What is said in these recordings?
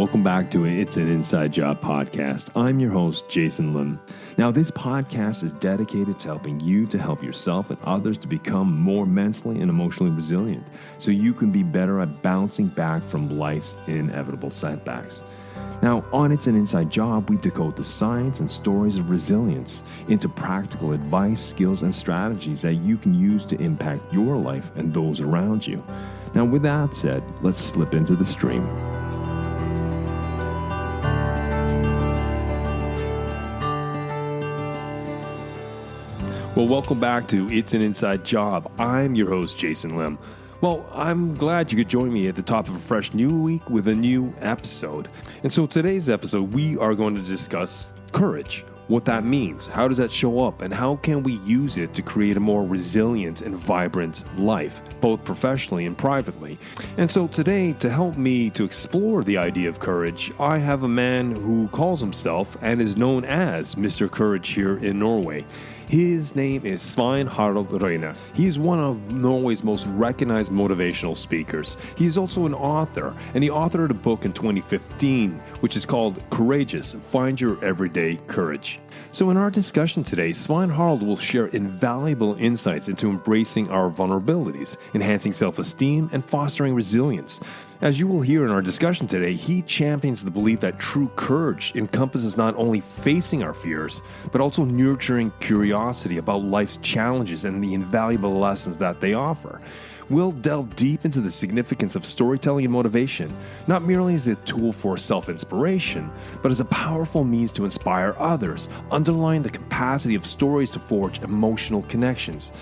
welcome back to It's an Inside Job podcast. I'm your host, Jason Lim. Now, this podcast is dedicated to helping you to help yourself and others to become more mentally and emotionally resilient so you can be better at bouncing back from life's inevitable setbacks. Now, on It's an Inside Job, we decode the science and stories of resilience into practical advice, skills, and strategies that you can use to impact your life and those around you. Now, with that said, let's slip into the stream. Well, welcome back to It's an Inside Job. I'm your host, Jason Lim. Well, I'm glad you could join me at the top of a fresh new week with a new episode. And so today's episode, we are going to discuss courage, what that means, how does that show up, and how can we use it to create a more resilient and vibrant life, both professionally and privately. And so today, to help me to explore the idea of courage, I have a man who calls himself and is known as Mr. Courage here in Norway. His name is Svein Harald Reine. He is one of Norway's most recognized motivational speakers. He is also an author, and he authored a book in 2015, which is called Courageous, Find Your Everyday Courage. So in our discussion today, Svein Harald will share invaluable insights into embracing our vulnerabilities, enhancing self-esteem, and fostering resilience. As you will hear in our discussion today, he champions the belief that true courage encompasses not only facing our fears, but also nurturing curiosity about life's challenges and the invaluable lessons that they offer. We'll delve deep into the significance of storytelling and motivation, not merely as a tool for self-inspiration, but as a powerful means to inspire others, underlying the capacity of stories to forge emotional connections,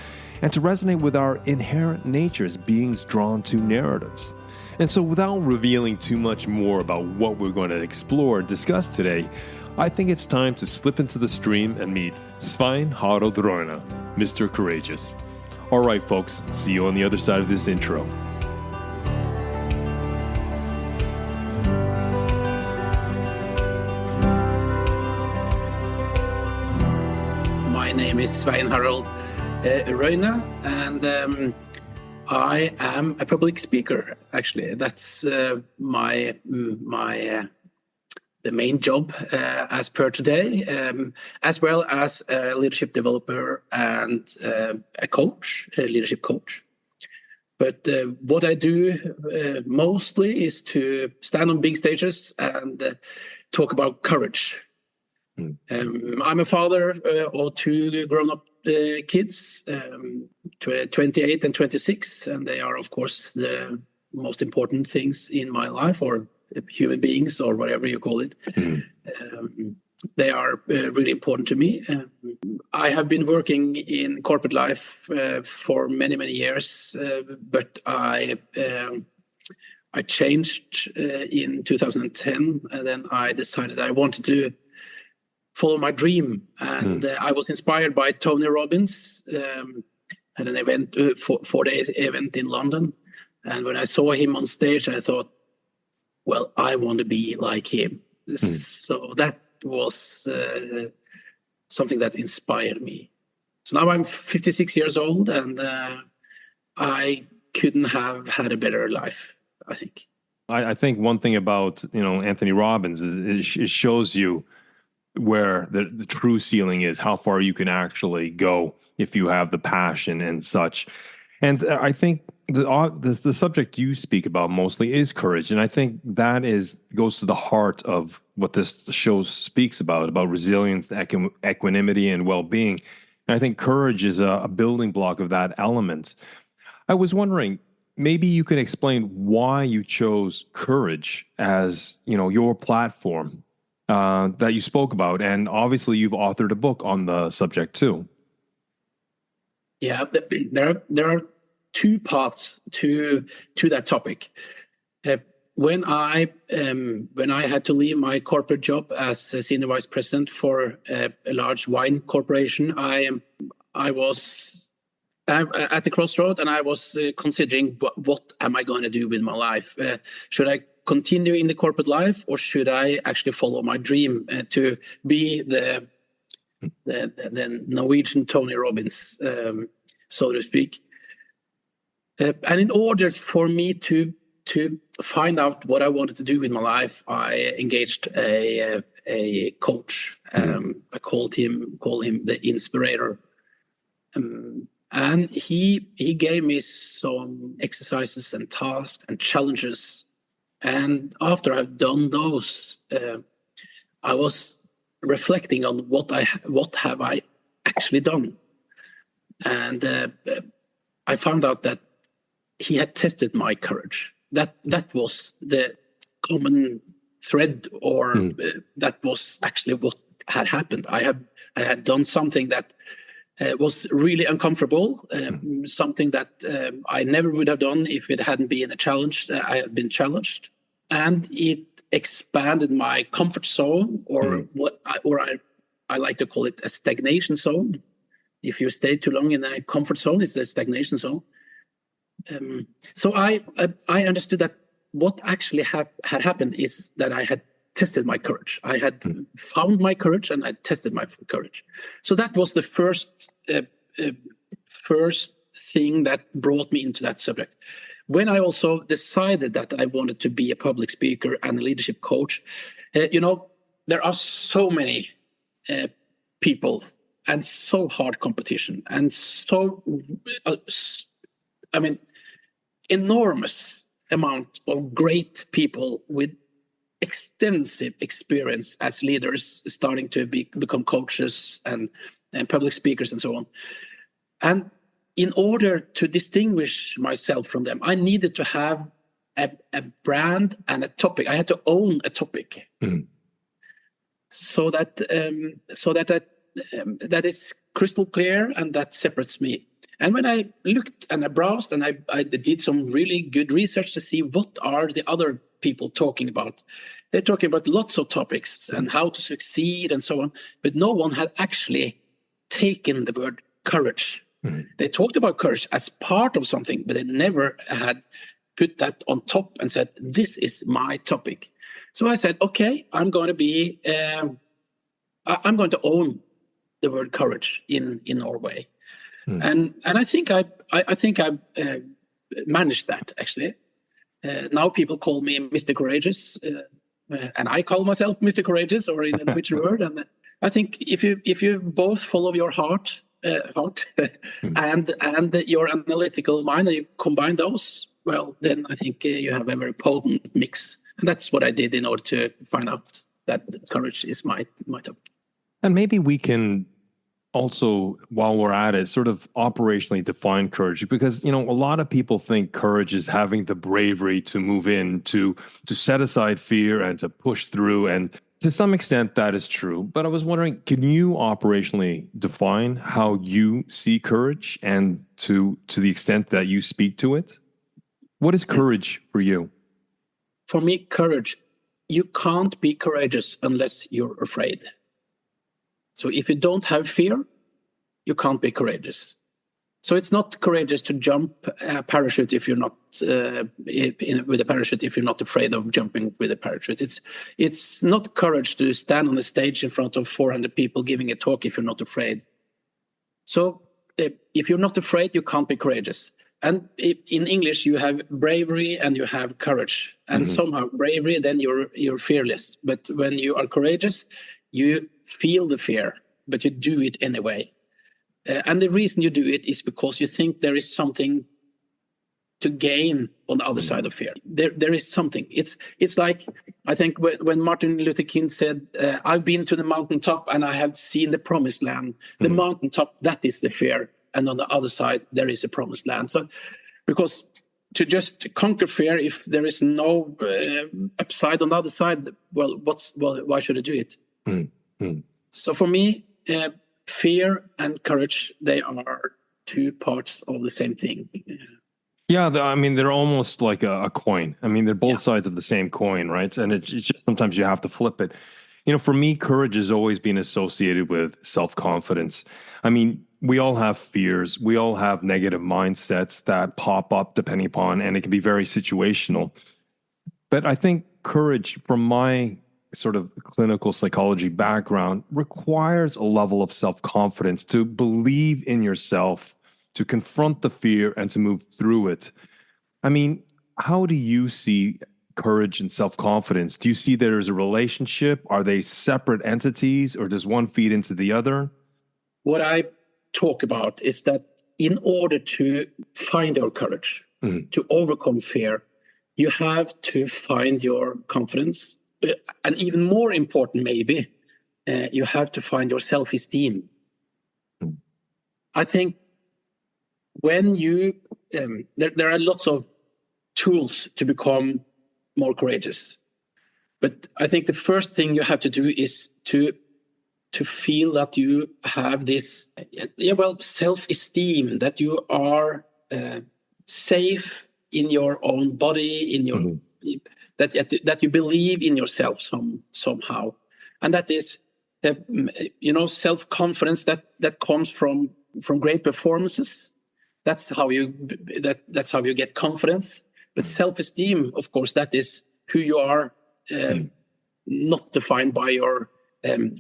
and to resonate with our inherent nature as beings drawn to narratives. And so without revealing too much more about what we're going to explore and discuss today, I think it's time to slip into the stream and meet Svein Harald Reine, Mr. Courageous. All right, folks, see you on the other side of this intro. My name is Svein Harald Reine, and I am a public speaker. Actually, that's the main job as per today, as well as a leadership developer and a coach, a leadership coach. But what I do mostly is to stand on big stages and talk about courage. I'm a father of two grown-up kids, 28 and 26, and they are, of course, the most important things in my life, or human beings, or whatever you call it. They are really important to me. I have been working in corporate life for many, many years, but I changed in 2010, and then I decided I wanted to follow my dream, and I was inspired by Tony Robbins at an event, 4 days event in London. And when I saw him on stage, I thought, well, I want to be like him. So that was something that inspired me. So now I'm 56 years old, and I couldn't have had a better life, I think. I think one thing about Anthony Robbins is it shows you where the true ceiling is, how far you can actually go if you have the passion and such. And I think the subject you speak about mostly is courage. And I think that goes to the heart of what this show speaks about resilience, equanimity, and well-being. And I think courage is a building block of that element. I was wondering, maybe you can explain why you chose courage as, your platform that you spoke about, and obviously you've authored a book on the subject too. Yeah, there are two paths to that topic. When I had to leave my corporate job as a senior vice president for a large wine corporation, I was at the crossroad, and I was considering what am I going to do with my life? Should I continue in the corporate life, or should I actually follow my dream to be the Norwegian Tony Robbins, so to speak? And in order for me to to find out what I wanted to do with my life, I engaged a coach. I call him the Inspirator. And he gave me some exercises and tasks and challenges. And after I've done those, I was reflecting on what have I actually done. And I found out that he had tested my courage. That was the common thread, or that was actually what had happened. I had done something that was really uncomfortable, something that I never would have done if it hadn't been a challenge. I had been challenged, and it expanded my comfort zone, or I like to call it a stagnation zone. If you stay too long in a comfort zone, it's a stagnation zone. So I understood that what actually had happened is that I had tested my courage. I had found my courage, and I tested my courage. So that was the first thing that brought me into that subject. When I also decided that I wanted to be a public speaker and a leadership coach, there are so many people and so hard competition, and so enormous amount of great people with extensive experience as leaders, starting to become coaches and public speakers and so on. And in order to distinguish myself from them, I needed to have a brand and a topic. I had to own a topic, so that is crystal clear and that separates me. And when I looked and I browsed and I did some really good research to see what are the other people talking about. They're talking about lots of topics and how to succeed and so on, but no one had actually taken the word courage. They talked about courage as part of something, but they never had put that on top and said, this is my topic. So I said, okay, I'm going to own the word courage in Norway. And I think I managed that, actually. Now people call me Mr. Courageous, and I call myself Mr. Courageous, or in which word. And I think if you both follow your heart and your analytical mind, and you combine those, well, then I think you have a very potent mix. And that's what I did in order to find out that courage is my topic. And maybe we can also, while we're at it, sort of operationally define courage, because, a lot of people think courage is having the bravery to move in, to set aside fear and to push through. And to some extent that is true. But I was wondering, can you operationally define how you see courage, and to the extent that you speak to it? What is courage for you? For me, courage, you can't be courageous unless you're afraid. So if you don't have fear, you can't be courageous. So it's not courageous to jump a parachute if you're not with a parachute, if you're not afraid of jumping with a parachute. It's not courage to stand on the stage in front of 400 people giving a talk if you're not afraid. So if you're not afraid, you can't be courageous. And in English, you have bravery and you have courage. And somehow bravery, then you're fearless. But when you are courageous, you feel the fear, but you do it anyway. And the reason you do it is because you think there is something to gain on the other side of fear. There is something. It's like, I think when Martin Luther King said, I've been to the mountaintop and I have seen the promised land. The mountaintop, that is the fear. And on the other side, there is a promised land. So, because to just conquer fear, if there is no upside on the other side, why should I do it? So for me, fear and courage, they are two parts of the same thing. Yeah, they're almost like a coin. They're both sides of the same coin, right? And it's just sometimes you have to flip it. For me, courage has always been associated with self-confidence. We all have fears. We all have negative mindsets that pop up depending upon, and it can be very situational. But I think courage, from my sort of clinical psychology background, requires a level of self-confidence to believe in yourself, to confront the fear and to move through it. how do you see courage and self-confidence? Do you see there's a relationship? Are they separate entities, or does one feed into the other? What I talk about is that in order to find your courage, to overcome fear, you have to find your confidence. And even more important, maybe, you have to find your self-esteem. I think when you, there are lots of tools to become more courageous. But I think the first thing you have to do is to feel that you have this, self-esteem, that you are safe in your own body, in your that you believe in yourself somehow, and that is, self-confidence that comes from great performances. That's how you get confidence. But self-esteem, of course, that is who you are, not defined by your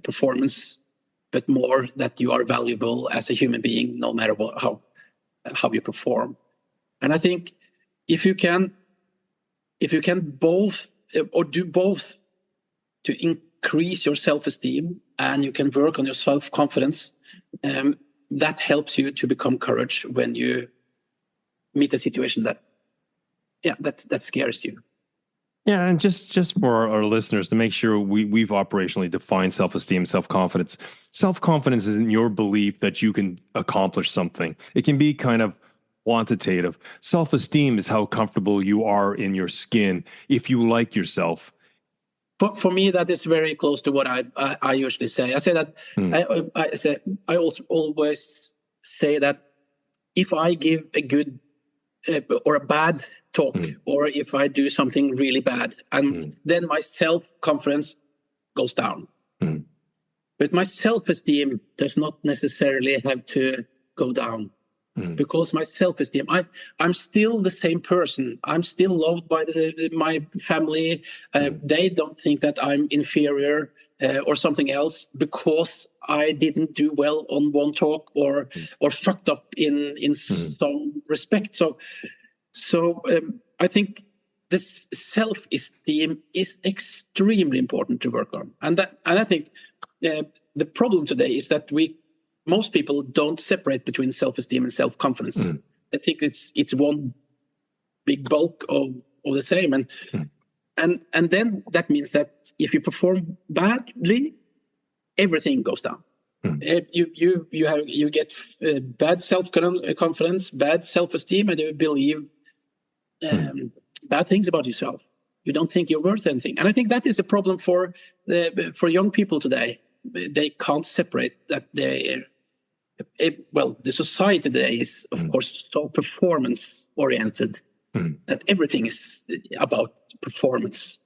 performance, but more that you are valuable as a human being, no matter how you perform. And I think if you can both, or do both, to increase your self-esteem and you can work on your self-confidence, that helps you to become courage when you meet a situation that scares you. Yeah, and just for our listeners to make sure we've operationally defined self-esteem, self-confidence. Self-confidence isn't your belief that you can accomplish something. It can be kind of quantitative. Self-esteem is how comfortable you are in your skin, if you like yourself. For me, that is very close to what I usually say. I say that I also always say that if I give a good or a bad talk, or if I do something really bad, and then my self-confidence goes down. But my self-esteem does not necessarily have to go down, because my self-esteem, I'm still the same person. I'm still loved by my family. They don't think that I'm inferior or something else because I didn't do well on one talk or fucked up in some respect. So I think this self-esteem is extremely important to work on, and I think the problem today is that most people don't separate between self-esteem and self-confidence. I think it's one big bulk of the same, and then that means that if you perform badly, everything goes down. You get bad self-confidence, bad self-esteem, and you believe bad things about yourself. You don't think you're worth anything, and I think that is a problem for young people today. They can't separate that the society today is, of course, so performance oriented that everything is about performance.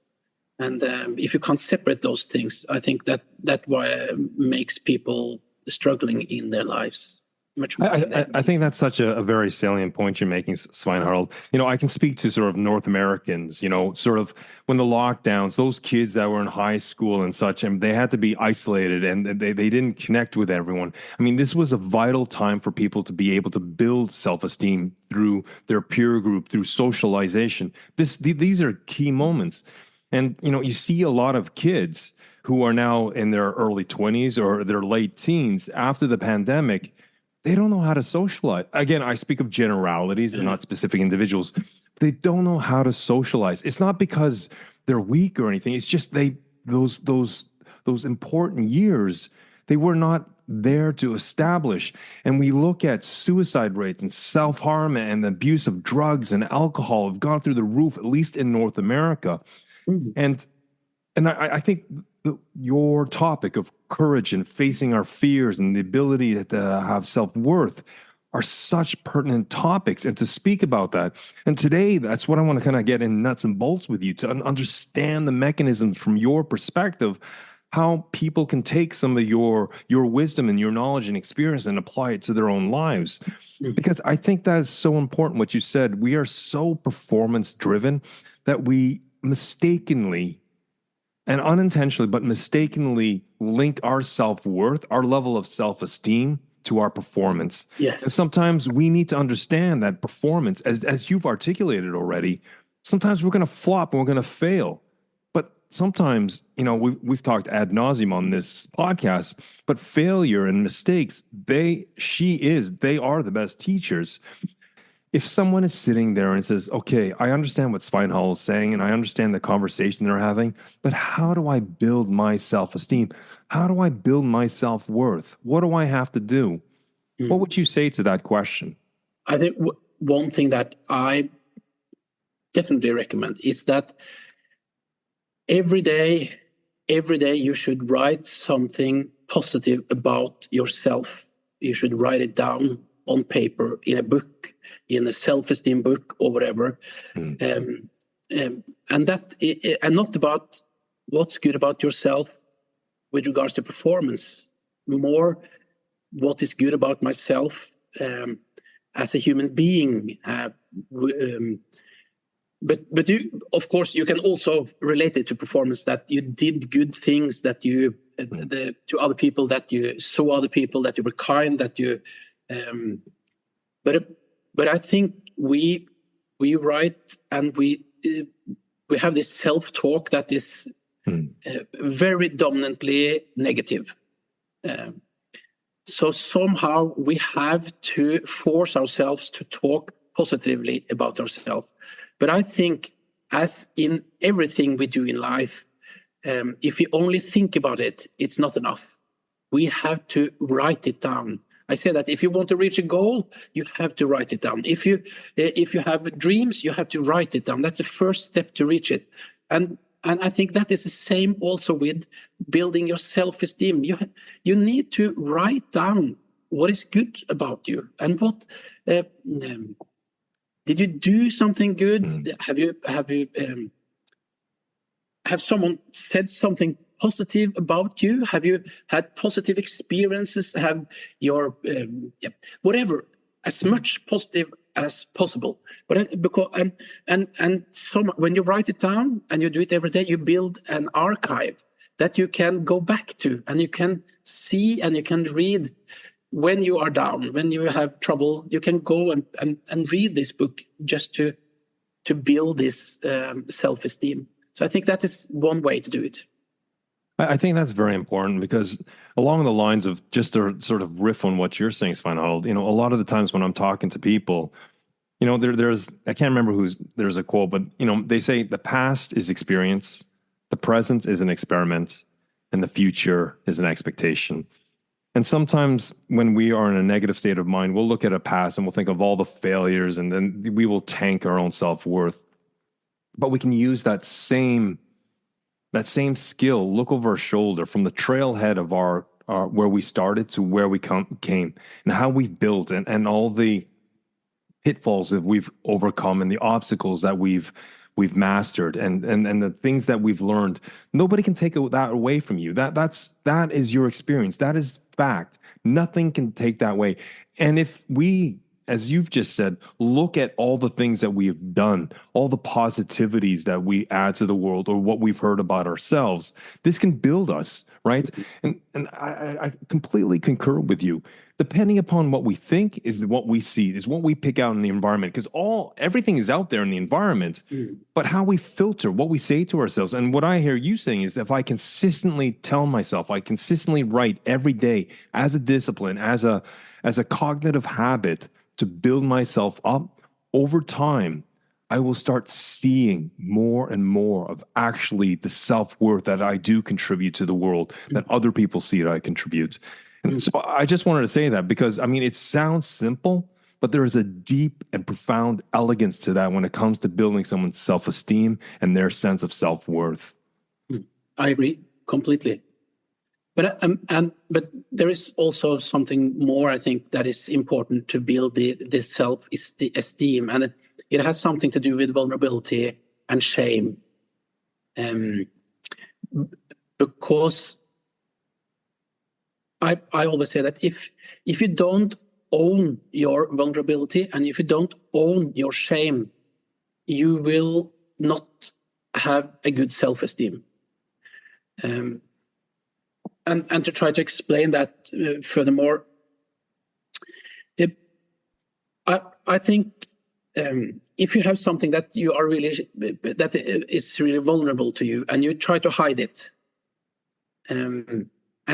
And if you can't separate those things, I think that why makes people struggling in their lives much more. I think that's such a very salient point you're making, Svein Harald. I can speak to sort of North Americans, sort of when the lockdowns, those kids that were in high school and such, and they had to be isolated and they didn't connect with everyone. I mean, this was a vital time for people to be able to build self-esteem through their peer group, through socialization. These are key moments. And, you see a lot of kids who are now in their early 20s or their late teens after the pandemic. They don't know how to socialize. Again, I speak of generalities and not specific individuals. They don't know how to socialize. It's not because they're weak or anything. It's just those important years, they were not there to establish. And we look at suicide rates and self-harm and the abuse of drugs and alcohol have gone through the roof, at least in North America. And I think your topic of courage and facing our fears and the ability to have self-worth are such pertinent topics, and to speak about that. And today, that's what I want to kind of get in nuts and bolts with you, to understand the mechanisms from your perspective, how people can take some of your wisdom and your knowledge and experience and apply it to their own lives. Because I think that is so important, what you said. We are so performance driven that we mistakenly and unintentionally, but mistakenly link our self-worth, our level of self-esteem to our performance. Yes. And sometimes we need to understand that performance, as you've articulated already, Sometimes we're going to flop and we're going to fail. But sometimes, we've talked ad nauseum on this podcast, but failure and mistakes, they are the best teachers. If someone is sitting there and says, okay, I understand what Svein Harald is saying and I understand the conversation they're having, but how do I build my self-esteem? How do I build my self-worth? What do I have to do? What would you say to that question? I think one thing that I definitely recommend is that every day you should write something positive about yourself. You should write it down on paper, in a book, in a self-esteem book or whatever. And not about what's good about yourself with regards to performance, more what is good about myself as a human being. But you, of course, you can also relate it to performance, that you did good things, that you to other people, that you saw other people, that you were kind, that you. But I think we write and we have this self-talk that is very dominantly negative. So somehow we have to force ourselves to talk positively about ourselves. But I think, as in everything we do in life, if we only think about it, it's not enough. We have to write it down. I say that if you want to reach a goal, you have to write it down. If you have dreams, you have to write it down. That's the first step to reach it. And I think that is the same also with building your self-esteem. You need to write down what is good about you, and what did you do something good? Have someone said something positive about you? Have you had positive experiences? Have your whatever, as much positive as possible. But because when you write it down and you do it every day, you build an archive that you can go back to, and you can see and you can read when you are down, when you have trouble. You can go and read this book just to build this self-esteem. So I think that is one way to do it. I think that's very important, because along the lines of, just to sort of riff on what you're saying, Svein Harald, a lot of the times when I'm talking to people, there's, I can't remember there's a quote, but, they say the past is experience, the present is an experiment, and the future is an expectation. And sometimes when we are in a negative state of mind, we'll look at a past and we'll think of all the failures, and then we will tank our own self-worth. But we can use that same skill, look over our shoulder from the trailhead of our where we started to where we came, and how we've built, and all the pitfalls that we've overcome, and the obstacles that we've mastered, and the things that we've learned. Nobody can take that away from you. That is your experience. That is fact. Nothing can take that away. And if we, as you've just said, look at all the things that we have done, all the positivities that we add to the world, or what we've heard about ourselves, this can build us, right? And I completely concur with you. Depending upon what we think is what we see, is what we pick out in the environment, because everything is out there in the environment, but how we filter what we say to ourselves. And what I hear you saying is, if I consistently tell myself, I consistently write every day as a discipline, as a cognitive habit, to build myself up, over time, I will start seeing more and more of actually the self-worth that I do contribute to the world, that other people see that I contribute. And so I just wanted to say that, because, it sounds simple, but there is a deep and profound elegance to that when it comes to building someone's self-esteem and their sense of self-worth. I agree completely. But there is also something more, I think, that is important to build the self-esteem, and it has something to do with vulnerability and shame, because I always say that if you don't own your vulnerability, and if you don't own your shame, you will not have a good self-esteem. And to try to explain that furthermore, I think if you have something that you are really that is really vulnerable to you, and you try to hide it, and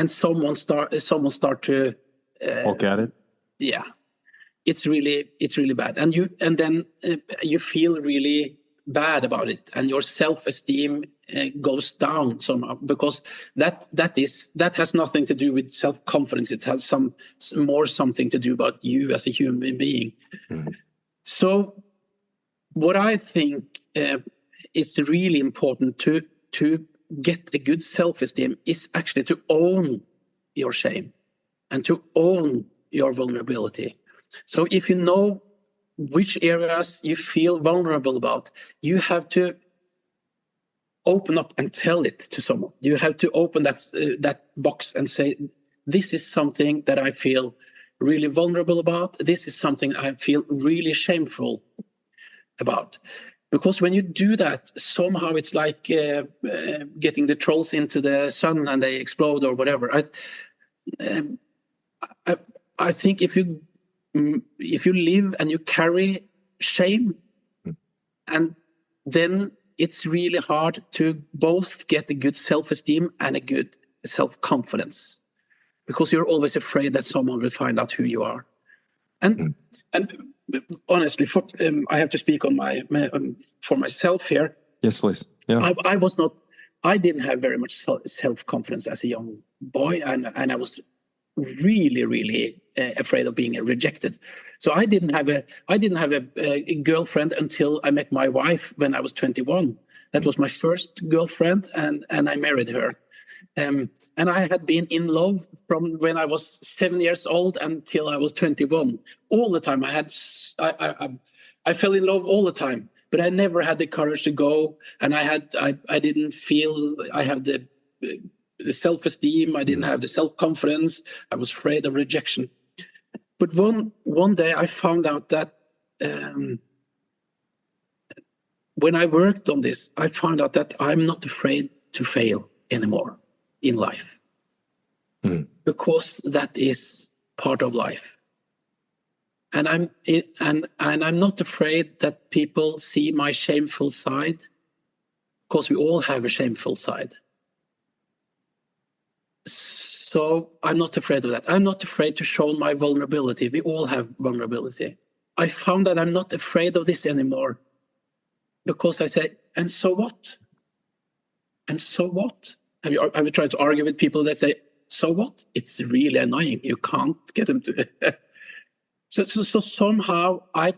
someone start to Poke at it. yeah, it's really bad, and then you feel really bad about it, and your self-esteem goes down somehow, because that has nothing to do with self-confidence. It has something to do about you as a human being. Mm. So what I think is really important to get a good self-esteem is actually to own your shame and to own your vulnerability. So if you know which areas you feel vulnerable about, you have to open up and tell it to someone. You have to open that box and say, this is something that I feel really vulnerable about. This is something I feel really shameful about. Because when you do that, somehow it's like getting the trolls into the sun and they explode or whatever. I think if you live and you carry shame, and then it's really hard to both get a good self-esteem and a good self-confidence, because you're always afraid that someone will find out who you are. And honestly, I have to speak on for myself here. Yes, please. Yeah. I didn't have very much self-confidence as a young boy, and I was really afraid of being rejected. So I didn't have a girlfriend until I met my wife when I was 21. That was my first girlfriend, and I married her. And I had been in love from when I was 7 years old until I was 21. All the time I fell in love all the time, but I never had the courage to go. And I didn't feel I have the self-esteem. I didn't have the self-confidence. I was afraid of rejection. But one day I found out that when I worked on this, I found out that I'm not afraid to fail anymore in life, because that is part of life. And I'm not afraid that people see my shameful side, because we all have a shameful side. So I'm not afraid of that. I'm not afraid to show my vulnerability. We all have vulnerability. I found that I'm not afraid of this anymore, because I say, and so what? And so what? Have you tried to argue with people that say, so what? It's really annoying. You can't get them to. So somehow I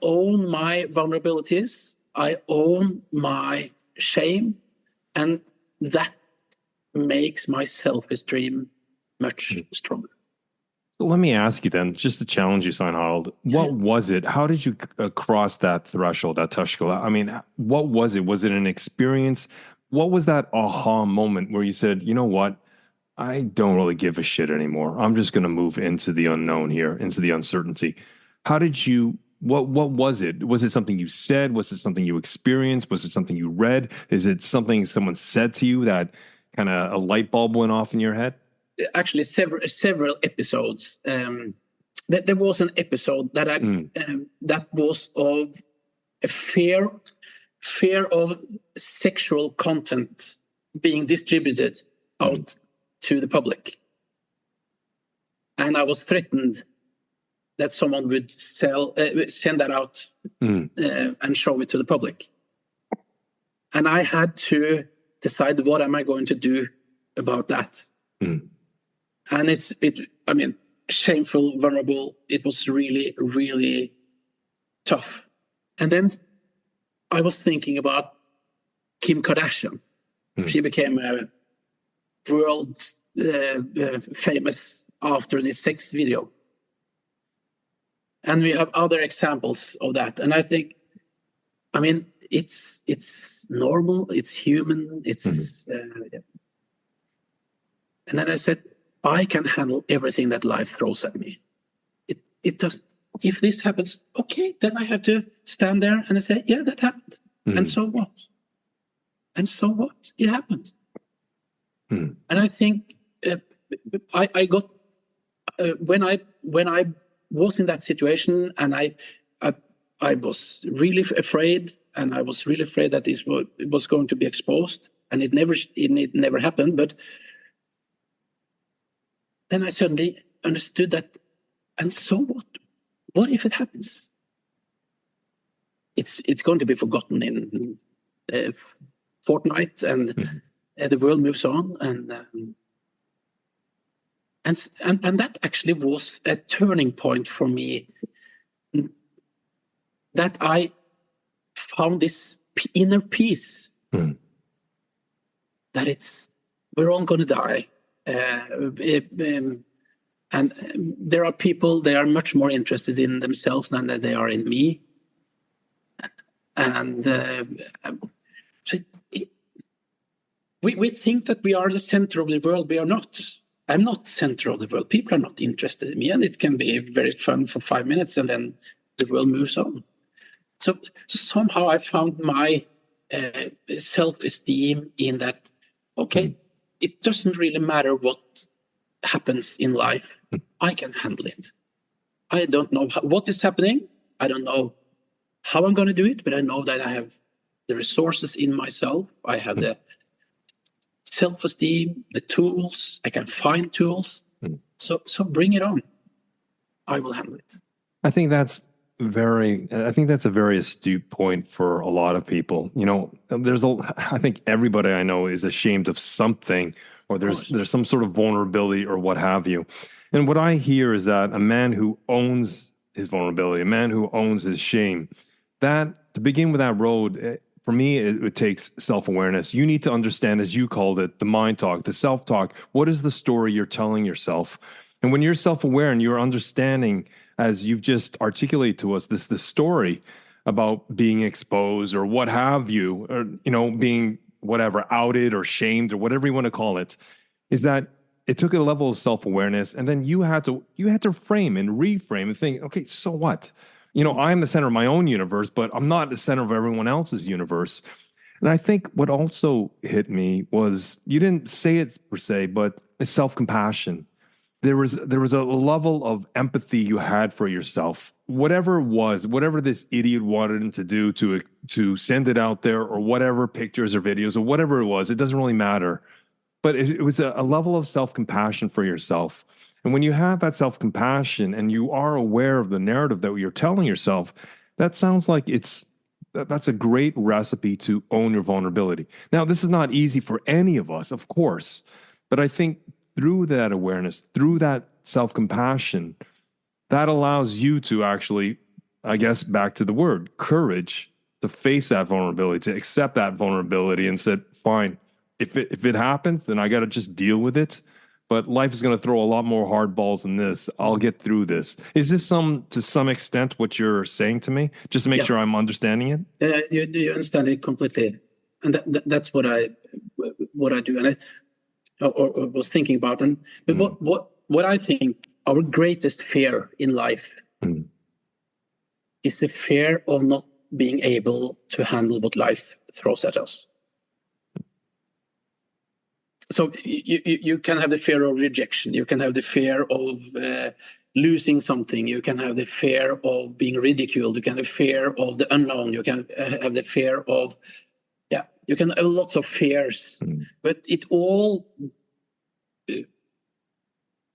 own my vulnerabilities. I own my shame, and that makes my self-esteem much stronger. So let me ask you then, just to challenge you, Svein Harald, what was it? How did you cross that threshold, that threshold? I mean, what was it? Was it an experience? What was that aha moment where you said, you know what? I don't really give a shit anymore. I'm just going to move into the unknown here, into the uncertainty. How did you, what was it? Was it something you said? Was it something you experienced? Was it something you read? Is it something someone said to you that kind of a light bulb went off in your head? Actually, several episodes. There was an episode that that was of a fear of sexual content being distributed out to the public, and I was threatened that someone would send that out and show it to the public, and I had to decide, what am I going to do about that? And I mean, shameful, vulnerable. It was really, really tough. And then I was thinking about Kim Kardashian. She became a world famous after this sex video. And we have other examples of that. And I think, I mean, it's normal, it's human, it's... and then I said, I can handle everything that life throws at me. It does. If this happens, okay, then I have to stand there and I say, yeah, that happened. And so what? And so what? It happened. And I think I got when I was in that situation, and I I was really afraid, and I was really afraid that this was going to be exposed, and it never happened. But then I suddenly understood that, and so what? What if it happens? It's going to be forgotten in a fortnight, and the world moves on, and that actually was a turning point for me. That I found this inner peace that we're all going to die, and there are people, they are much more interested in themselves than they are in me, and we think that we are the center of the world. We are not. I'm not center of the world. People are not interested in me, and it can be very fun for 5 minutes, and then the world moves on. So somehow I found my self-esteem in that, okay, it doesn't really matter what happens in life. I can handle it. I don't know what is happening. I don't know how I'm going to do it, but I know that I have the resources in myself. I have the self-esteem, the tools. I can find tools. So bring it on. I will handle it. I think that's a very astute point for a lot of people. You know, I think everybody I know is ashamed of something, or there's some sort of vulnerability or what have you. And what I hear is that a man who owns his vulnerability, a man who owns his shame, that to begin with that road, for me, it takes self-awareness. You need to understand, as you called it, the mind talk, the self-talk. What is the story you're telling yourself? And when you're self-aware and you're understanding, as you've just articulated to us, this story about being exposed or what have you, or, you know, being whatever, outed or shamed or whatever you want to call it, is that it took a level of self-awareness, and then you had to frame and reframe and think, okay, so what? You know, I'm the center of my own universe, but I'm not the center of everyone else's universe. And I think what also hit me was, you didn't say it per se, but it's self-compassion. There was a level of empathy you had for yourself. Whatever it was, whatever this idiot wanted him to do to send it out there, or whatever pictures or videos or whatever it was, it doesn't really matter. But it was a level of self-compassion for yourself. And when you have that self-compassion and you are aware of the narrative that you're telling yourself, that sounds like that's a great recipe to own your vulnerability. Now, this is not easy for any of us, of course, but I think through that awareness, through that self-compassion, that allows you to actually, I guess, back to the word, courage, to face that vulnerability, to accept that vulnerability and said, fine, if it happens, then I got to just deal with it. But life is going to throw a lot more hard balls than this. I'll get through this. Is this to some extent what you're saying to me? Just to make sure I'm understanding it? You understand it completely. And that's what I do. And I was thinking about. But what I think our greatest fear in life is the fear of not being able to handle what life throws at us. So you can have the fear of rejection. You can have the fear of losing something. You can have the fear of being ridiculed. You can have the fear of the unknown. You can have the fear of, you can have lots of fears. But it all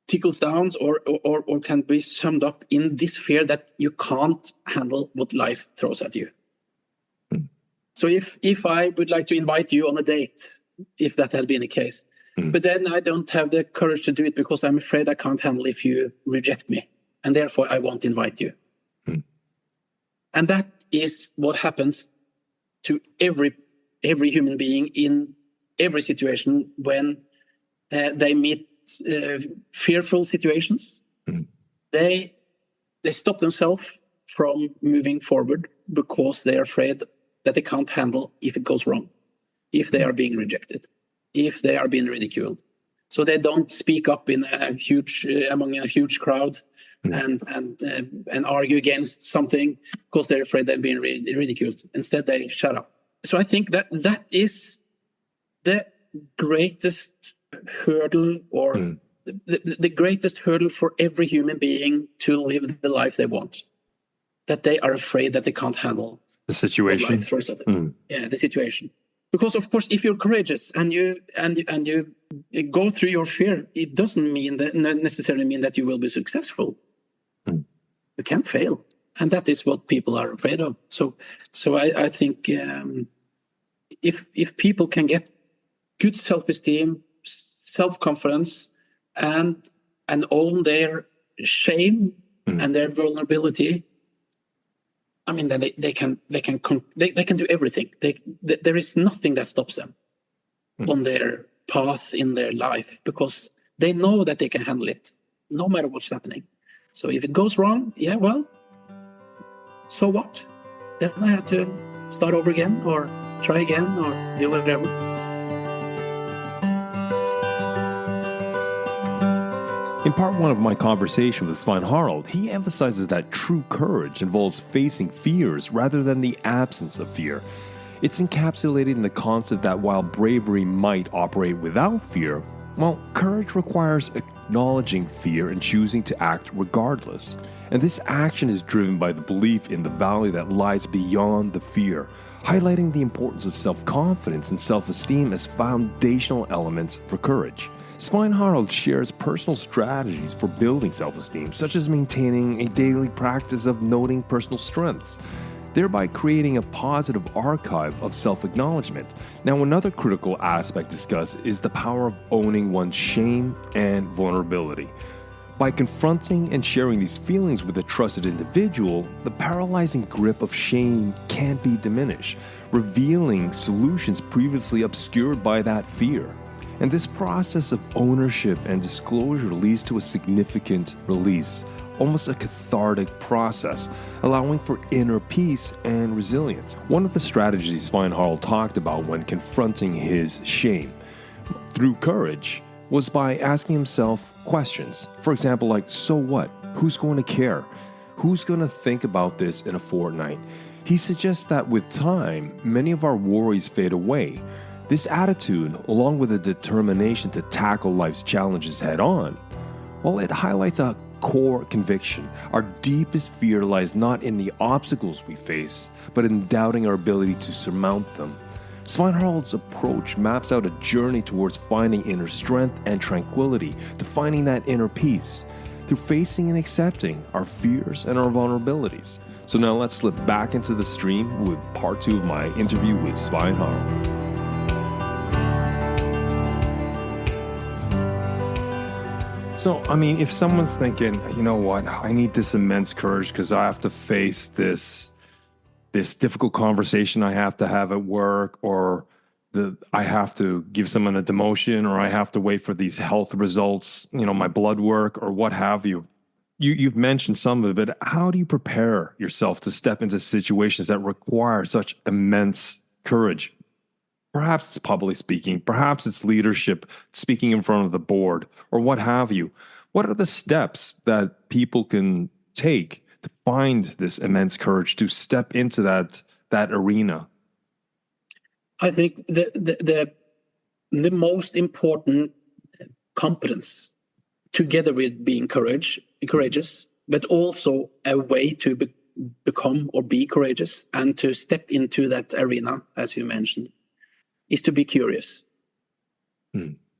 tickles down or can be summed up in this fear that you can't handle what life throws at you. So if I would like to invite you on a date, if that had been the case, but then I don't have the courage to do it because I'm afraid I can't handle if you reject me, and therefore I won't invite you. And that is what happens to every human being in every situation when they meet fearful situations. They stop themselves from moving forward because they are afraid that they can't handle if it goes wrong, if they are being rejected, if they are being ridiculed. So they don't speak up in among a huge crowd and argue against something because they're afraid they're being ridiculed. Instead, they shut up. So I think that is the greatest hurdle, or the greatest hurdle for every human being to live the life they want. that they are afraid that they can't handle the situation. what life throws at them. Yeah, the situation. Because of course, if you're courageous and you go through your fear, it doesn't necessarily mean that you will be successful. You can fail, and that is what people are afraid of. So I think if people can get good self-esteem, self-confidence, and own their shame and their vulnerability, I mean, then they can do everything. There is nothing that stops them on their path in their life, because they know that they can handle it no matter what's happening. So if it goes wrong, yeah, well, so what? Then I have to start over again, or try again, or do whatever. In part one of my conversation with Svein Harald, he emphasizes that true courage involves facing fears rather than the absence of fear. It's encapsulated in the concept that while bravery might operate without fear, well, courage requires acknowledging fear and choosing to act regardless. And this action is driven by the belief in the value that lies beyond the fear, highlighting the importance of self-confidence and self-esteem as foundational elements for courage. Svein Harald shares personal strategies for building self-esteem, such as maintaining a daily practice of noting personal strengths, thereby creating a positive archive of self-acknowledgement. Now, another critical aspect discussed is the power of owning one's shame and vulnerability. By confronting and sharing these feelings with a trusted individual, the paralyzing grip of shame can be diminished, revealing solutions previously obscured by that fear. And this process of ownership and disclosure leads to a significant release, almost a cathartic process, allowing for inner peace and resilience. One of the strategies Svein Harald talked about when confronting his shame through courage was by asking himself questions. For example, like, so what? Who's going to care? Who's going to think about this in a fortnight? He suggests that with time, many of our worries fade away. This attitude, along with a determination to tackle life's challenges head on, well, it highlights a core conviction. Our deepest fear lies not in the obstacles we face, but in doubting our ability to surmount them. Svein Harald's approach maps out a journey towards finding inner strength and tranquility, to finding that inner peace, through facing and accepting our fears and our vulnerabilities. So now let's slip back into the stream with part 2 of my interview with Svein Harald. So, I mean, if someone's thinking, you know what, I need this immense courage because I have to face this difficult conversation I have to have at work, or I have to give someone a demotion, or I have to wait for these health results, my blood work, or what have you. You've mentioned some of it, but how do you prepare yourself to step into situations that require such immense courage? Perhaps it's public speaking, perhaps it's leadership, speaking in front of the board, or what have you. What are the steps that people can take to find this immense courage to step into that arena? I think the most important competence, together with being courageous, but also a way to become or be courageous and to step into that arena, as you mentioned, is to be curious.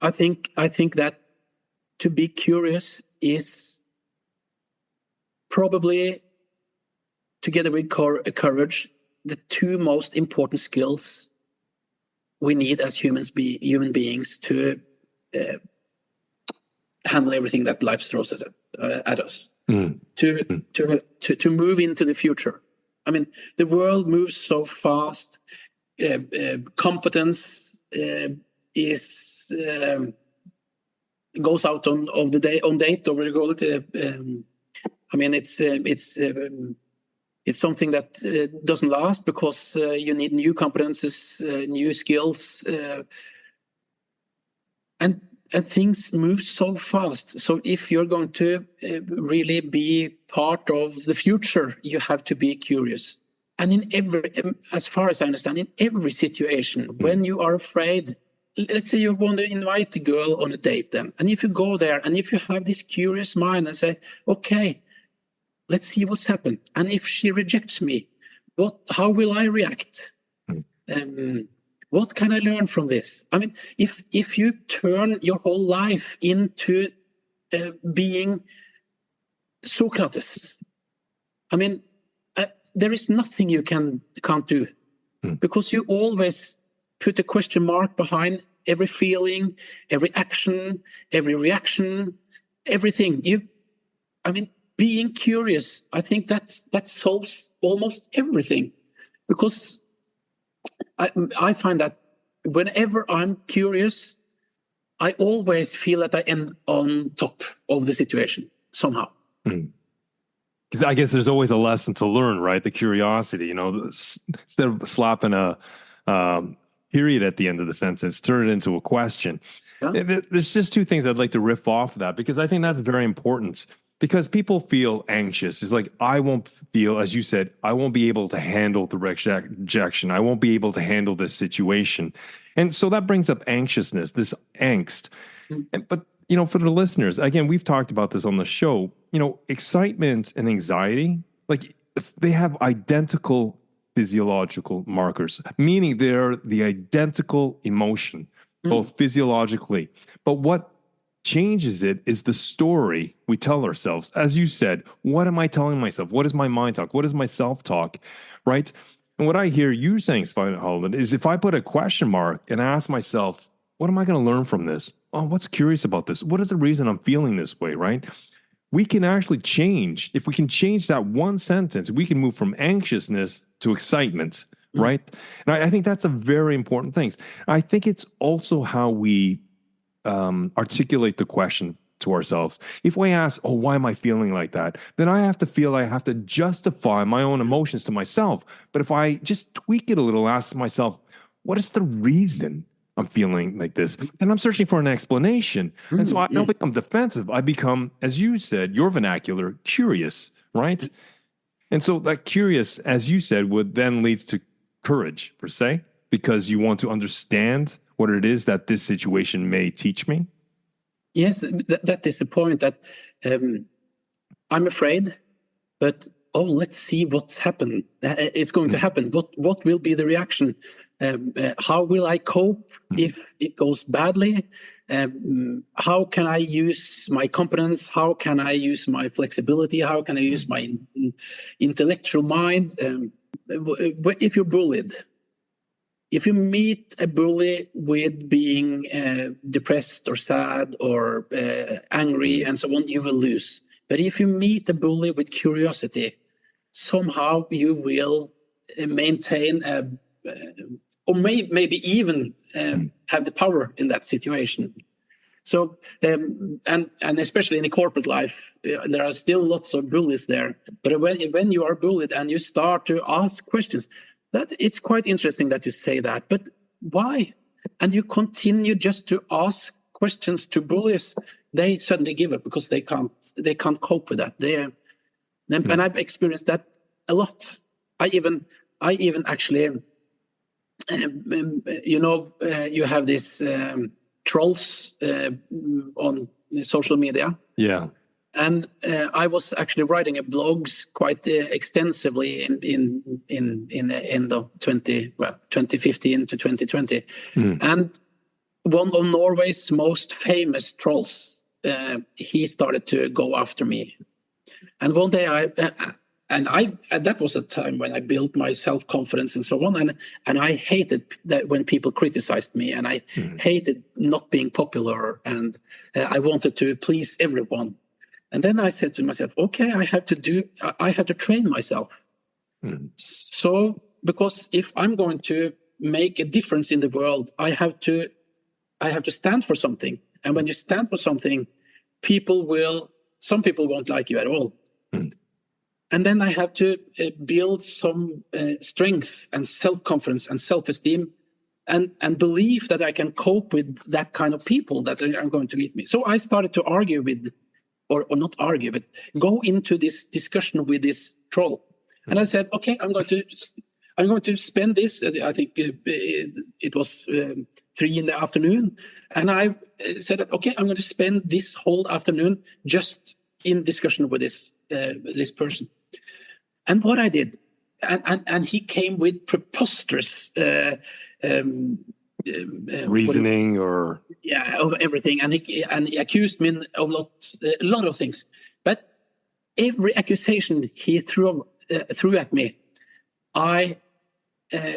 I think that to be curious is probably, together with courage, the two most important skills we need as human beings to handle everything that life throws at us. To move into the future. I mean, the world moves so fast. Competence goes out on date, or what do you call it? I mean, it's something that doesn't last, because you need new competences, new skills, and things move so fast. So if you're going to really be part of the future, you have to be curious. And as far as I understand, in every situation, when you are afraid, let's say you want to invite a girl on a date then, and if you go there and if you have this curious mind and say, okay, let's see what's happened. And if she rejects me, how will I react? What can I learn from this? I mean, if you turn your whole life into being Socrates, I mean, there is nothing you can't do, because you always put a question mark behind every feeling, every action, every reaction, everything. Being curious, I think that solves almost everything, because I find that whenever I'm curious, I always feel that I am on top of the situation somehow. Because I guess there's always a lesson to learn, right? The curiosity, instead of slapping a period at the end of the sentence, turn it into a question. Yeah. There's just two things I'd like to riff off of that, because I think that's very important. Because people feel anxious. It's like, I won't feel, as you said, I won't be able to handle the rejection. I won't be able to handle this situation. And so that brings up anxiousness, this angst. But, for the listeners, again, we've talked about this on the show, excitement and anxiety, like they have identical physiological markers, meaning they're the identical emotion, both physiologically. But what changes it is the story we tell ourselves. As you said, what am I telling myself? What is my mind talk? What is my self-talk, right? And what I hear you saying, Svein Harald, is if I put a question mark and ask myself, what am I going to learn from this? Oh, what's curious about this? What is the reason I'm feeling this way, right? We can actually change. If we can change that one sentence, we can move from anxiousness to excitement, right? And I think that's a very important thing. I think it's also how we articulate the question to ourselves. If we ask, oh, why am I feeling like that? Then I have to feel I have to justify my own emotions to myself. But if I just tweak it a little, ask myself, what is the reason I'm feeling like this? And I'm searching for an explanation. And so I don't become defensive. I become, as you said, your vernacular, curious, right? And so that curious, as you said, would then lead to courage, per se, because you want to understand what it is that this situation may teach me. Yes, that is the point, that I'm afraid, but let's see what's happened. It's going to happen. What will be the reaction? How will I cope if it goes badly? How can I use my competence? How can I use my flexibility? How can I use my intellectual mind? If you're bullied, if you meet a bully with being depressed or sad or angry and so on, you will lose. But if you meet a bully with curiosity, somehow you will maintain or maybe even have the power in that situation. So, and especially in the corporate life, there are still lots of bullies there. But when you are bullied and you start to ask questions, that it's quite interesting that you say that. But why? And you continue just to ask questions to bullies, they suddenly give up because they can't cope with that. And I've experienced that a lot. I even actually, you have these trolls on social media. Yeah. And I was actually writing blogs quite extensively in the end of 2015 to 2020. And one of Norway's most famous trolls, he started to go after me. And one day that was a time when I built my self-confidence and so on. And I hated that when people criticized me, and I hated not being popular, and I wanted to please everyone. And then I said to myself, okay, I have to train myself. So, because if I'm going to make a difference in the world, I have to stand for something. And when you stand for something, some people won't like you at all. And then I have to build some strength and self-confidence and self-esteem and believe that I can cope with that kind of people that are going to meet me. So I started to argue with, or not argue, but go into this discussion with this troll. And I said, okay, I'm going to spend this, I think it was 3 PM. And I said, okay, I'm going to spend this whole afternoon just in discussion with this this person. And what I did, and he came with preposterous reasoning of everything, and he accused me of a lot of things. But every accusation he threw at me, I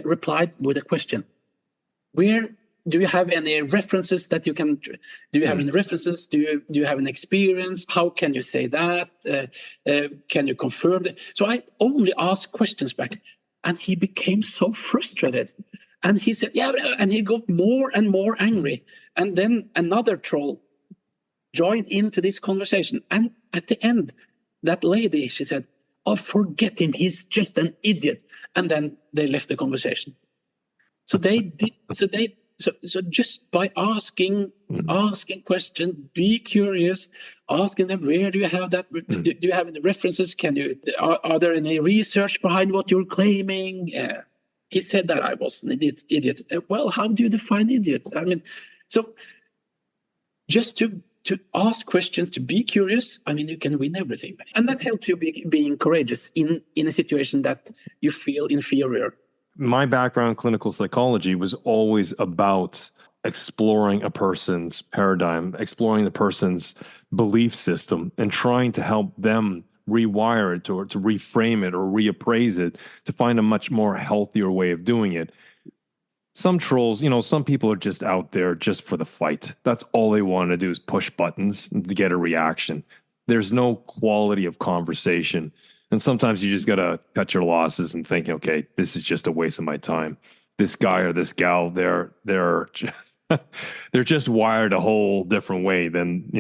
replied with a question. Where do you have any references that you can? Do you have any references? Do you have an experience? How can you say that? Can you confirm that? So I only asked questions back, and he became so frustrated. And he said, yeah, and he got more and more angry. And then another troll joined into this conversation. And at the end, that lady, she said, oh, forget him. He's just an idiot. And then they left the conversation. So they did. So just by asking questions, be curious, asking them, where do you have that? Do you have any references? Are there any research behind what you're claiming? He said that I was an idiot. Well, how do you define idiot? I mean, so just to ask questions, to be curious, I mean, you can win everything. And that helps you being courageous in a situation that you feel inferior. My background in clinical psychology was always about exploring a person's paradigm, exploring the person's belief system, and trying to help them rewire it or to reframe it or reappraise it to find a much more healthier way of doing it. Some trolls, some people are just out there just for the fight. That's all they want to do is push buttons to get a reaction. There's no quality of conversation. And sometimes you just got to cut your losses and think, okay, this is just a waste of my time. This guy or this gal, they're just wired a whole different way than,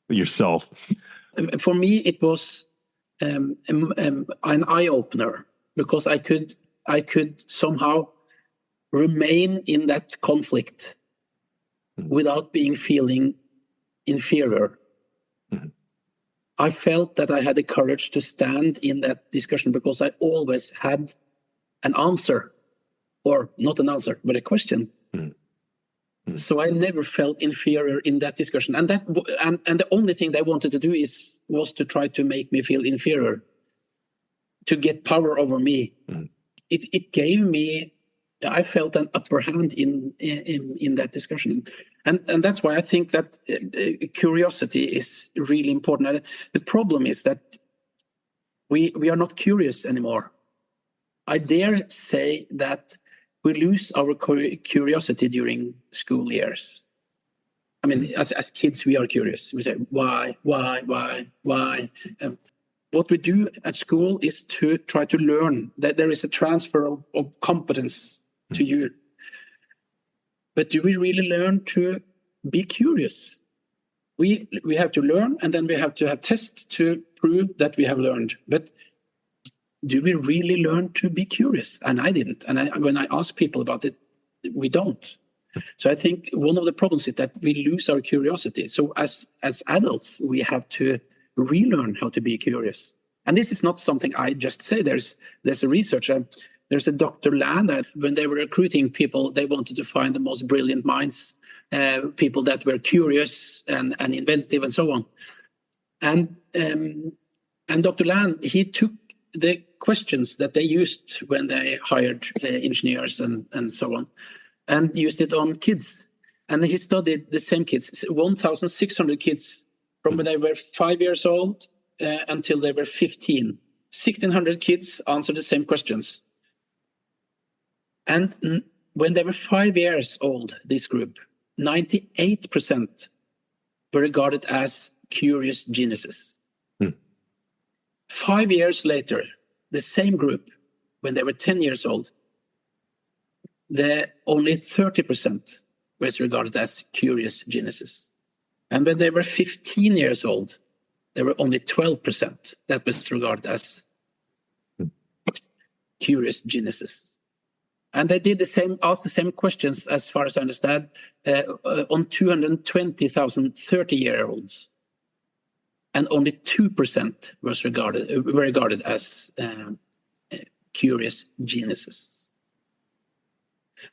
yourself. For me, it was an eye-opener because I could somehow remain in that conflict without feeling inferior. Mm-hmm. I felt that I had the courage to stand in that discussion because I always had an answer, or not an answer, but a question. Mm-hmm. So I never felt inferior in that discussion. And the only thing they wanted to do was to try to make me feel inferior, to get power over me. Mm-hmm. It gave me, I felt an upper hand in that discussion. And that's why I think that curiosity is really important. The problem is that we are not curious anymore. I dare say that we lose our curiosity during school years. I mean, as kids, we are curious. We say, why? What we do at school is to try to learn that there is a transfer of competence to you. But do we really learn to be curious? We have to learn, and then we have to have tests to prove that we have learned. But do we really learn to be curious? And I didn't. And when I ask people about it, we don't. So I think one of the problems is that we lose our curiosity. So as adults, we have to relearn how to be curious. And this is not something I just say. There's a researcher. There's a Dr. Land that when they were recruiting people, they wanted to find the most brilliant minds, people that were curious and inventive and so on. And Dr. Land, he took the questions that they used when they hired engineers and so on, and used it on kids. And he studied the same kids, 1,600 kids, from when they were 5 years old until they were 15. 1,600 kids answered the same questions. And when they were 5 years old, this group, 98% were regarded as curious geniuses. 5 years later, the same group, when they were 10 years old, only 30% was regarded as curious geniuses. And when they were 15 years old, there were only 12% that was regarded as curious geniuses. And they did asked the same questions, as far as I understand, on 220,000 30-year-olds. And only 2% were regarded as curious geniuses.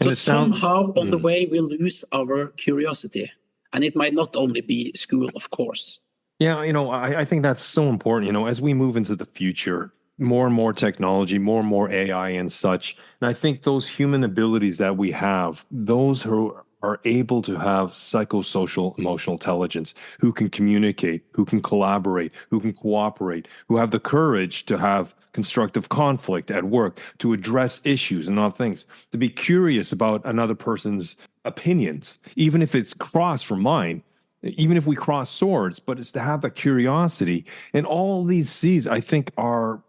So somehow on the way we lose our curiosity. And it might not only be school, of course. Yeah, I think that's so important. As we move into the future, more and more technology, more and more AI and such. And I think those human abilities that we have, those who are able to have psychosocial emotional intelligence, who can communicate, who can collaborate, who can cooperate, who have the courage to have constructive conflict at work, to address issues and not things, to be curious about another person's opinions, even if it's cross from mine, even if we cross swords, but it's to have that curiosity. And all these C's, I think, are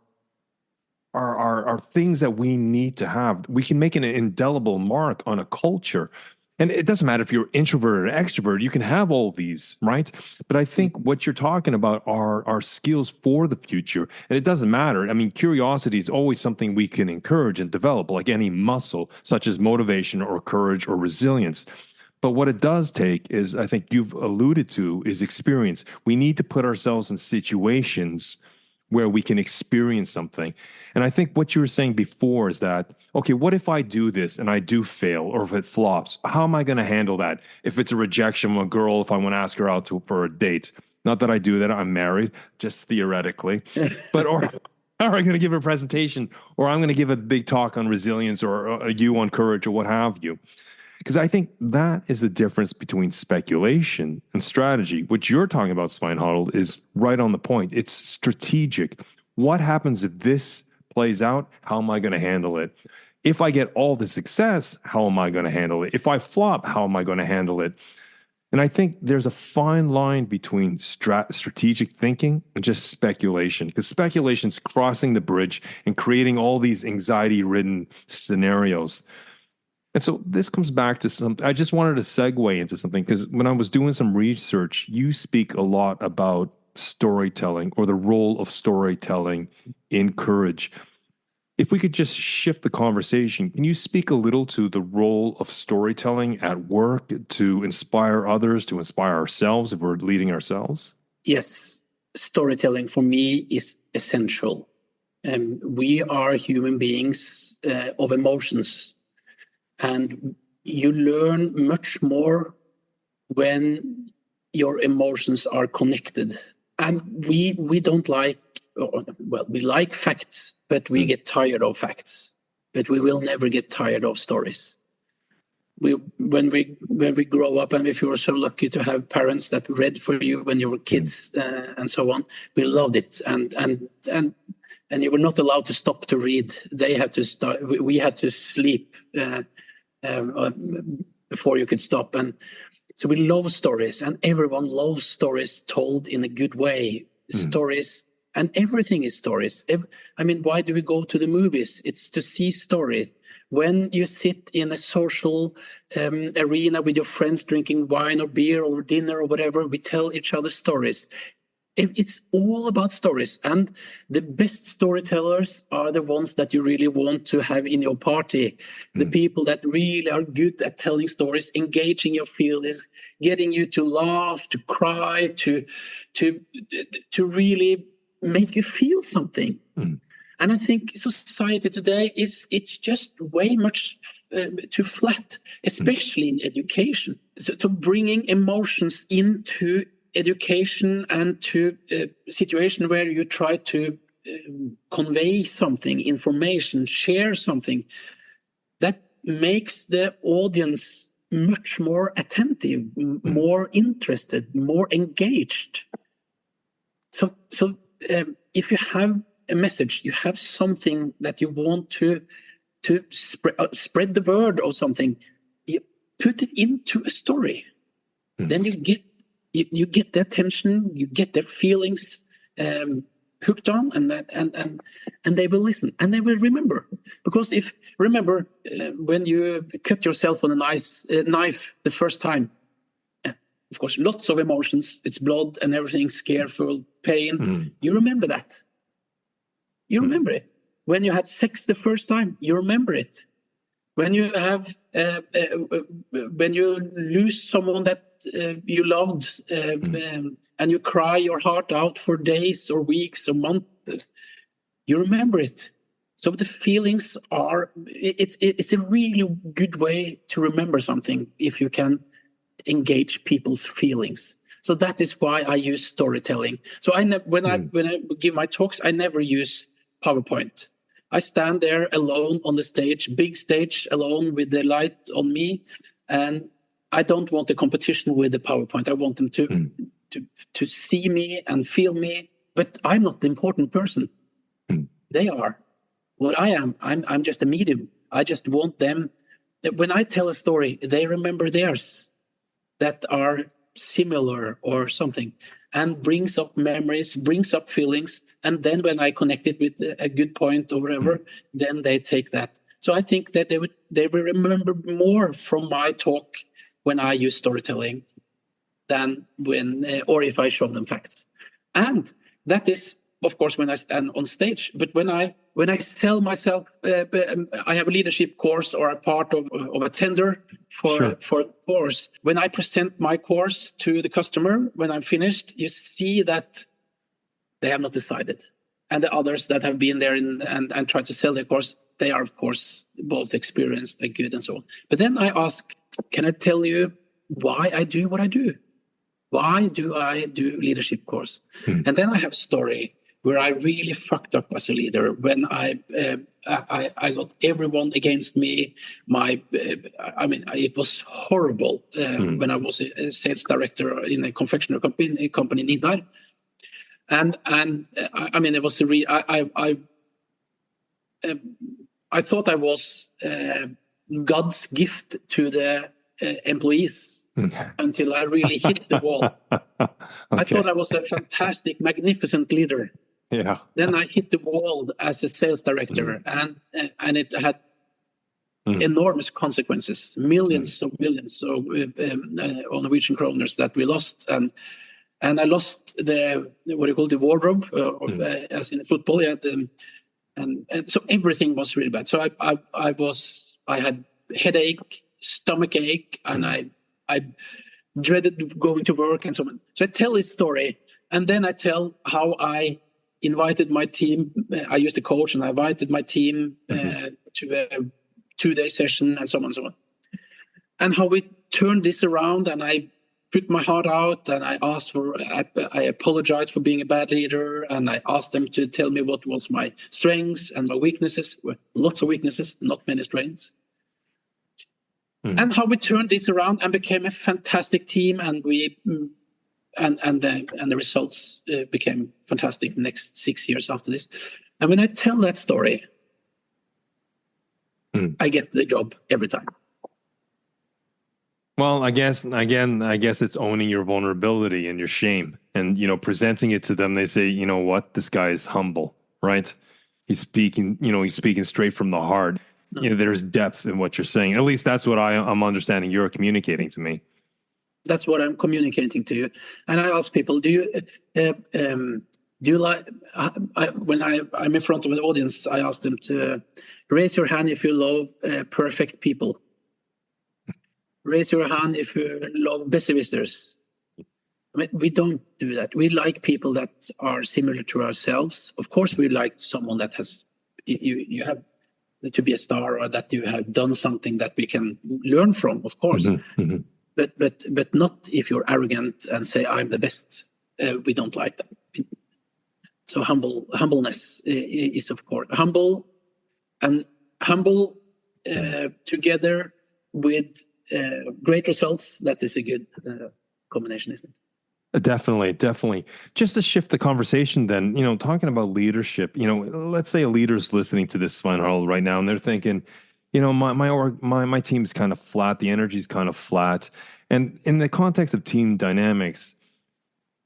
things that we need to have. We can make an indelible mark on a culture. And it doesn't matter if you're introverted or extrovert, you can have all these, right? But I think what you're talking about are skills for the future. And it doesn't matter. I mean, curiosity is always something we can encourage and develop, like any muscle, such as motivation or courage or resilience. But what it does take is, I think you've alluded to, is experience. We need to put ourselves in situations where we can experience something. And I think what you were saying before is that, okay, what if I do this and I do fail, or if it flops? How am I going to handle that? If it's a rejection from a girl, if I want to ask her out for a date, not that I do that, I'm married, just theoretically, but or I'm going to give a presentation, or I'm going to give a big talk on resilience, or you on courage, or what have you. Because I think that is the difference between speculation and strategy. What you're talking about, Svein Harald, is right on the point. It's strategic. What happens if this plays out? How am I going to handle it? If I get all the success, how am I going to handle it? If I flop, how am I going to handle it? And I think there's a fine line between strategic thinking and just speculation, because speculation is crossing the bridge and creating all these anxiety-ridden scenarios. And so this comes back to something. I just wanted to segue into something, because when I was doing some research, you speak a lot about storytelling, or the role of storytelling in courage. If we could just shift the conversation, can you speak a little to the role of storytelling at work to inspire others, to inspire ourselves if we're leading ourselves? Yes, storytelling for me is essential. We are human beings of emotions. And you learn much more when your emotions are connected. And we don't like, well, we like facts, but we get tired of facts. But we will never get tired of stories. When we grow up, and if you were so lucky to have parents that read for you when you were kids and so on, we loved it. And you were not allowed to stop to read. They had to start. We had to sleep before you could stop. And so we love stories, and everyone loves stories told in a good way. Stories, and everything is stories. I mean, why do we go to the movies? It's to see story. When you sit in a social arena with your friends drinking wine or beer or dinner or whatever, we tell each other stories. It's all about stories, and the best storytellers are the ones that you really want to have in your party. The people that really are good at telling stories, engaging your feelings, getting you to laugh, to cry, to really make you feel something. And I think society today it's just way much too flat, especially in education. So bringing emotions into education and to a situation where you try to convey something, information, share something that makes the audience much more attentive, more interested, more engaged. So if you have a message, you have something that you want to spread the word or something, you put it into a story. Then you get the attention, you get their feelings hooked on, and they will listen, and they will remember. Because remember when you cut yourself on a knife the first time, of course, lots of emotions, it's blood and everything, scareful, pain. You remember that. You remember it. When you had sex the first time, you remember it. When you have, when you lose someone that you loved, and you cry your heart out for days or weeks or months, you remember it. So the feelings it's a really good way to remember something if you can engage people's feelings. So that is why I use storytelling. So when I give my talks, I never use PowerPoint. I stand there alone on the stage, big stage, alone with the light on me, and I don't want the competition with the PowerPoint. I want them to see me and feel me, but I'm not the important person. They are. What I am, I'm just a medium. I just want them. When I tell a story, they remember theirs that are similar or something, and brings up memories, brings up feelings. And then when I connect it with a good point or whatever, then they take that. So I think that they will remember more from my talk when I use storytelling than or if I show them facts. And that is, of course, when I stand on stage. But when I sell myself, I have a leadership course or a part of a tender for a course. When I present my course to the customer, when I'm finished, you see that they have not decided. And the others that have been there and tried to sell their course, they are, of course, both experienced and good and so on. But then I ask, can I tell you why I do what I do? Why do I do leadership course? And then I have a story where I really fucked up as a leader when I got everyone against me. It was horrible when I was a sales director in a confectionery company Nidar. And it was I thought I was God's gift to the employees. Until I really hit the wall. Okay. I thought I was a fantastic, magnificent leader. Yeah. Then I hit the wall as a sales director, and it had enormous consequences, millions of on Norwegian kroners that we lost, and I lost the wardrobe, as in football. Yeah, and so everything was really bad. So I had headache, stomach ache, and I dreaded going to work and so on. So I tell this story, and then I tell how I invited my team. I used a coach, and I invited my team to a 2-day session and so on and so on. And how we turned this around, and I put my heart out, and I apologized for being a bad leader, and I asked them to tell me what was my strengths and my weaknesses. Well, lots of weaknesses, not many strengths. And how we turned this around and became a fantastic team, and the results became fantastic the next 6 years after this. And when I tell that story, I get the job every time. Well, I guess it's owning your vulnerability and your shame, and presenting it to them. They say, you know what, this guy is humble, right? He's speaking straight from the heart. There's depth in what you're saying. At least that's what I'm understanding you're communicating to me. That's what I'm communicating to you. And I ask people, do you like, when I'm in front of an audience, I ask them to raise your hand if you love perfect people. Raise your hand if you love besserwissers. We don't do that. We like people that are similar to ourselves. Of course, we like someone that has, you have to be a star, or that you have done something that we can learn from, of course. But not if you're arrogant and say, I'm the best. We don't like that. So humbleness is, of course, humble together with great results. That is a good combination, isn't it? Definitely. Just to shift the conversation then, talking about leadership, let's say a leader's listening to this, Svein Harald, right now, and they're thinking, my team's kind of flat, the energy's kind of flat. And in the context of team dynamics,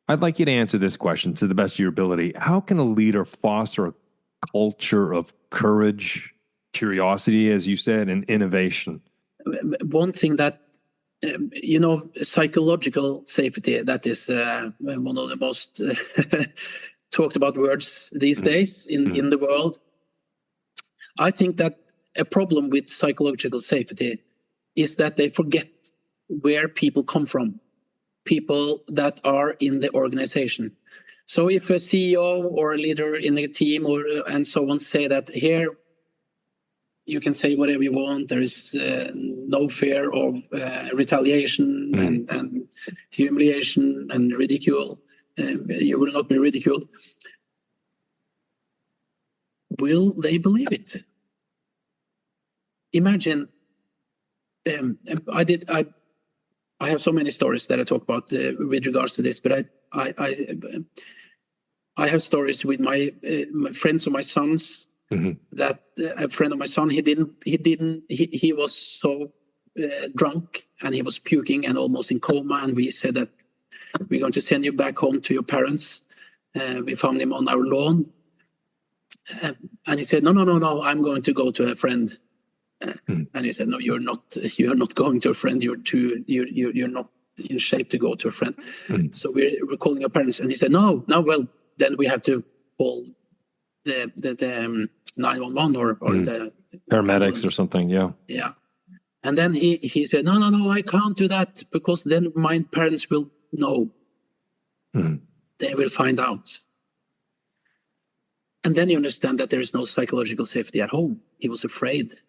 I'd like you to answer this question to the best of your ability. How can a leader foster a culture of courage, curiosity, as you said, and innovation? One thing that psychological safety, that is one of the most talked about words these days in the world. I think that a problem with psychological safety is that they forget where people come from, people that are in the organization. So if a CEO or a leader in the team and so on say that here you can say whatever you want, there is no fear of retaliation, and humiliation and ridicule. You will not be ridiculed. Will they believe it? Imagine, I have so many stories that I talk about with regards to this, but I have stories with my friends of my sons. That a friend of my son, he was so drunk and he was puking and almost in coma, and we said that we're going to send you back home to your parents. We found him on our lawn, and he said, no, I'm going to go to a friend. And he said, no, you're not going to a friend. You're not in shape to go to a friend. So we're calling our parents, and he said, no, well, then we have to call the 911 or the paramedics ambulance. Or something. Yeah. And then he said, no, I can't do that, because then my parents will know. They will find out. And then you understand that there is no psychological safety at home. He was afraid.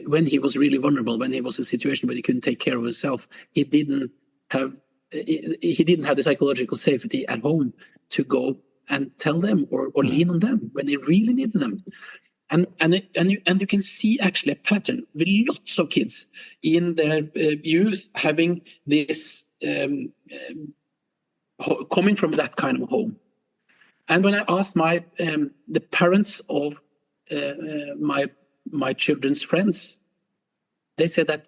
When he was really vulnerable, when he was in a situation where he couldn't take care of himself, he didn't have the psychological safety at home to go and tell them or lean on them when they really needed them. And you can see actually a pattern with lots of kids in their youth having this coming from that kind of home. And when I asked the parents of my children's friends, they said that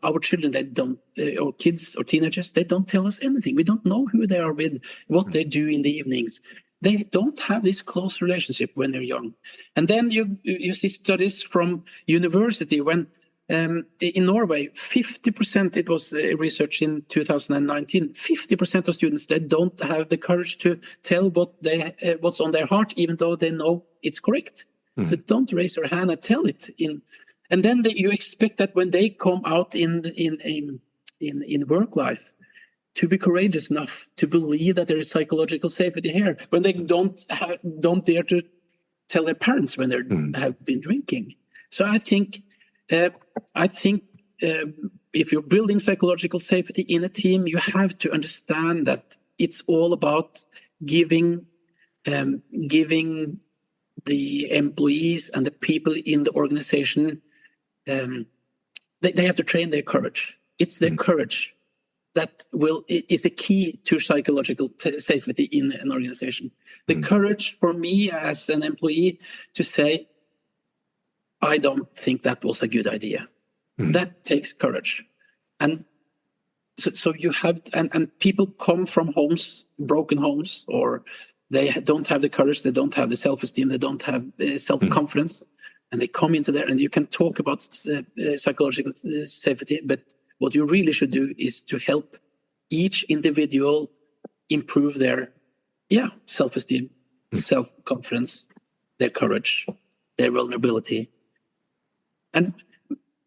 our children, they don't, or kids or teenagers, they don't tell us anything. We don't know who they are with, what they do in the evenings. They don't have this close relationship when they're young. And then you see studies from university when in Norway, 50%, it was research in 2019, 50% of students, they don't have the courage to tell what's on their heart, even though they know it's correct. So don't raise your hand and tell it. And then you expect that when they come out in work life, to be courageous enough to believe that there is psychological safety here, when they don't dare to tell their parents when they have been drinking. So I think if you're building psychological safety in a team, you have to understand that it's all about giving the employees and the people in the organization, they have to train their courage. It's their courage that is a key to psychological safety in an organization. The courage for me as an employee to say, I don't think that was a good idea. That takes courage. And so you have, and people come from homes, broken homes, or they don't have the courage, they don't have the self-esteem, they don't have self-confidence, and they come into there, and you can talk about psychological safety, but what you really should do is to help each individual improve their self-esteem, self-confidence, their courage, their vulnerability. And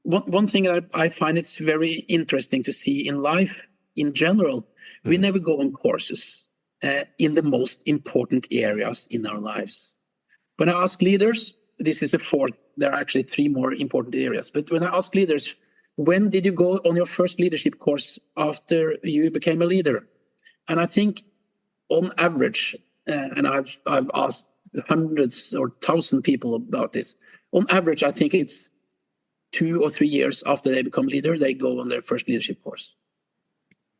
one thing that I find it's very interesting to see in life in general, we never go on courses in the most important areas in our lives. When I ask leaders, this is the fourth, there are actually three more important areas, but when I ask leaders, when did you go on your first leadership course after you became a leader? And I think on average, and I've asked hundreds or 1,000 people about this, on average, I think it's 2 or 3 years after they become leader, they go on their first leadership course.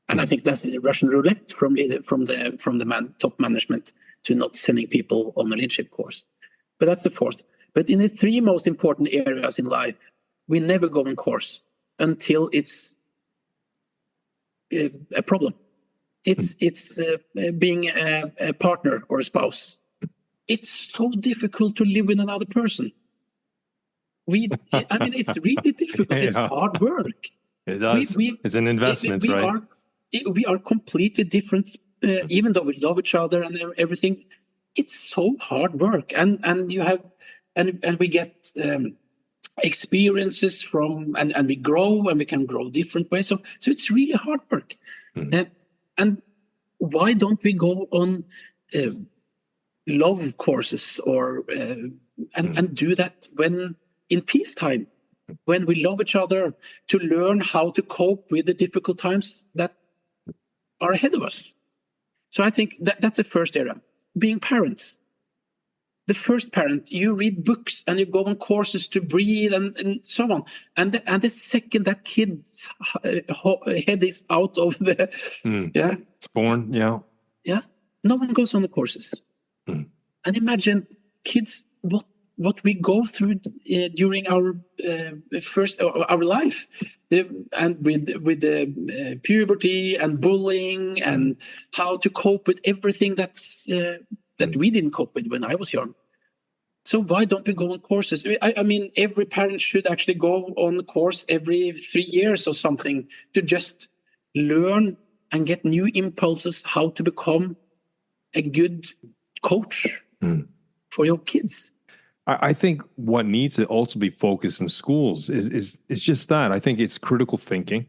And I think that's a Russian roulette from the top management to not sending people on a leadership course. But that's the fourth. But in the three most important areas in life, we never go on course until it's a problem. It's being a partner or a spouse. It's so difficult to live with another person. It's really difficult. It's hard work. It does. It's an investment, right? We are completely different, even though we love each other and everything. It's so hard work, and you have, and we get experiences from, and we grow, and we can grow different ways. So it's really hard work. And why don't we go on love courses or and do that when in peacetime, when we love each other, to learn how to cope with the difficult times that are ahead of us. So I think that's the first area. Being parents. The first parent, you read books and you go on courses to breathe and so on. And the second that kid's head is out of the... It's born, yeah. Yeah. No one goes on the courses. And imagine kids, what we go through during our our life, and with the puberty and bullying and how to cope with everything that we didn't cope with when I was young. So why don't we go on courses? I mean, every parent should actually go on a course every 3 years or something to just learn and get new impulses how to become a good coach for your kids. I think what needs to also be focused in schools is just that. I think it's critical thinking.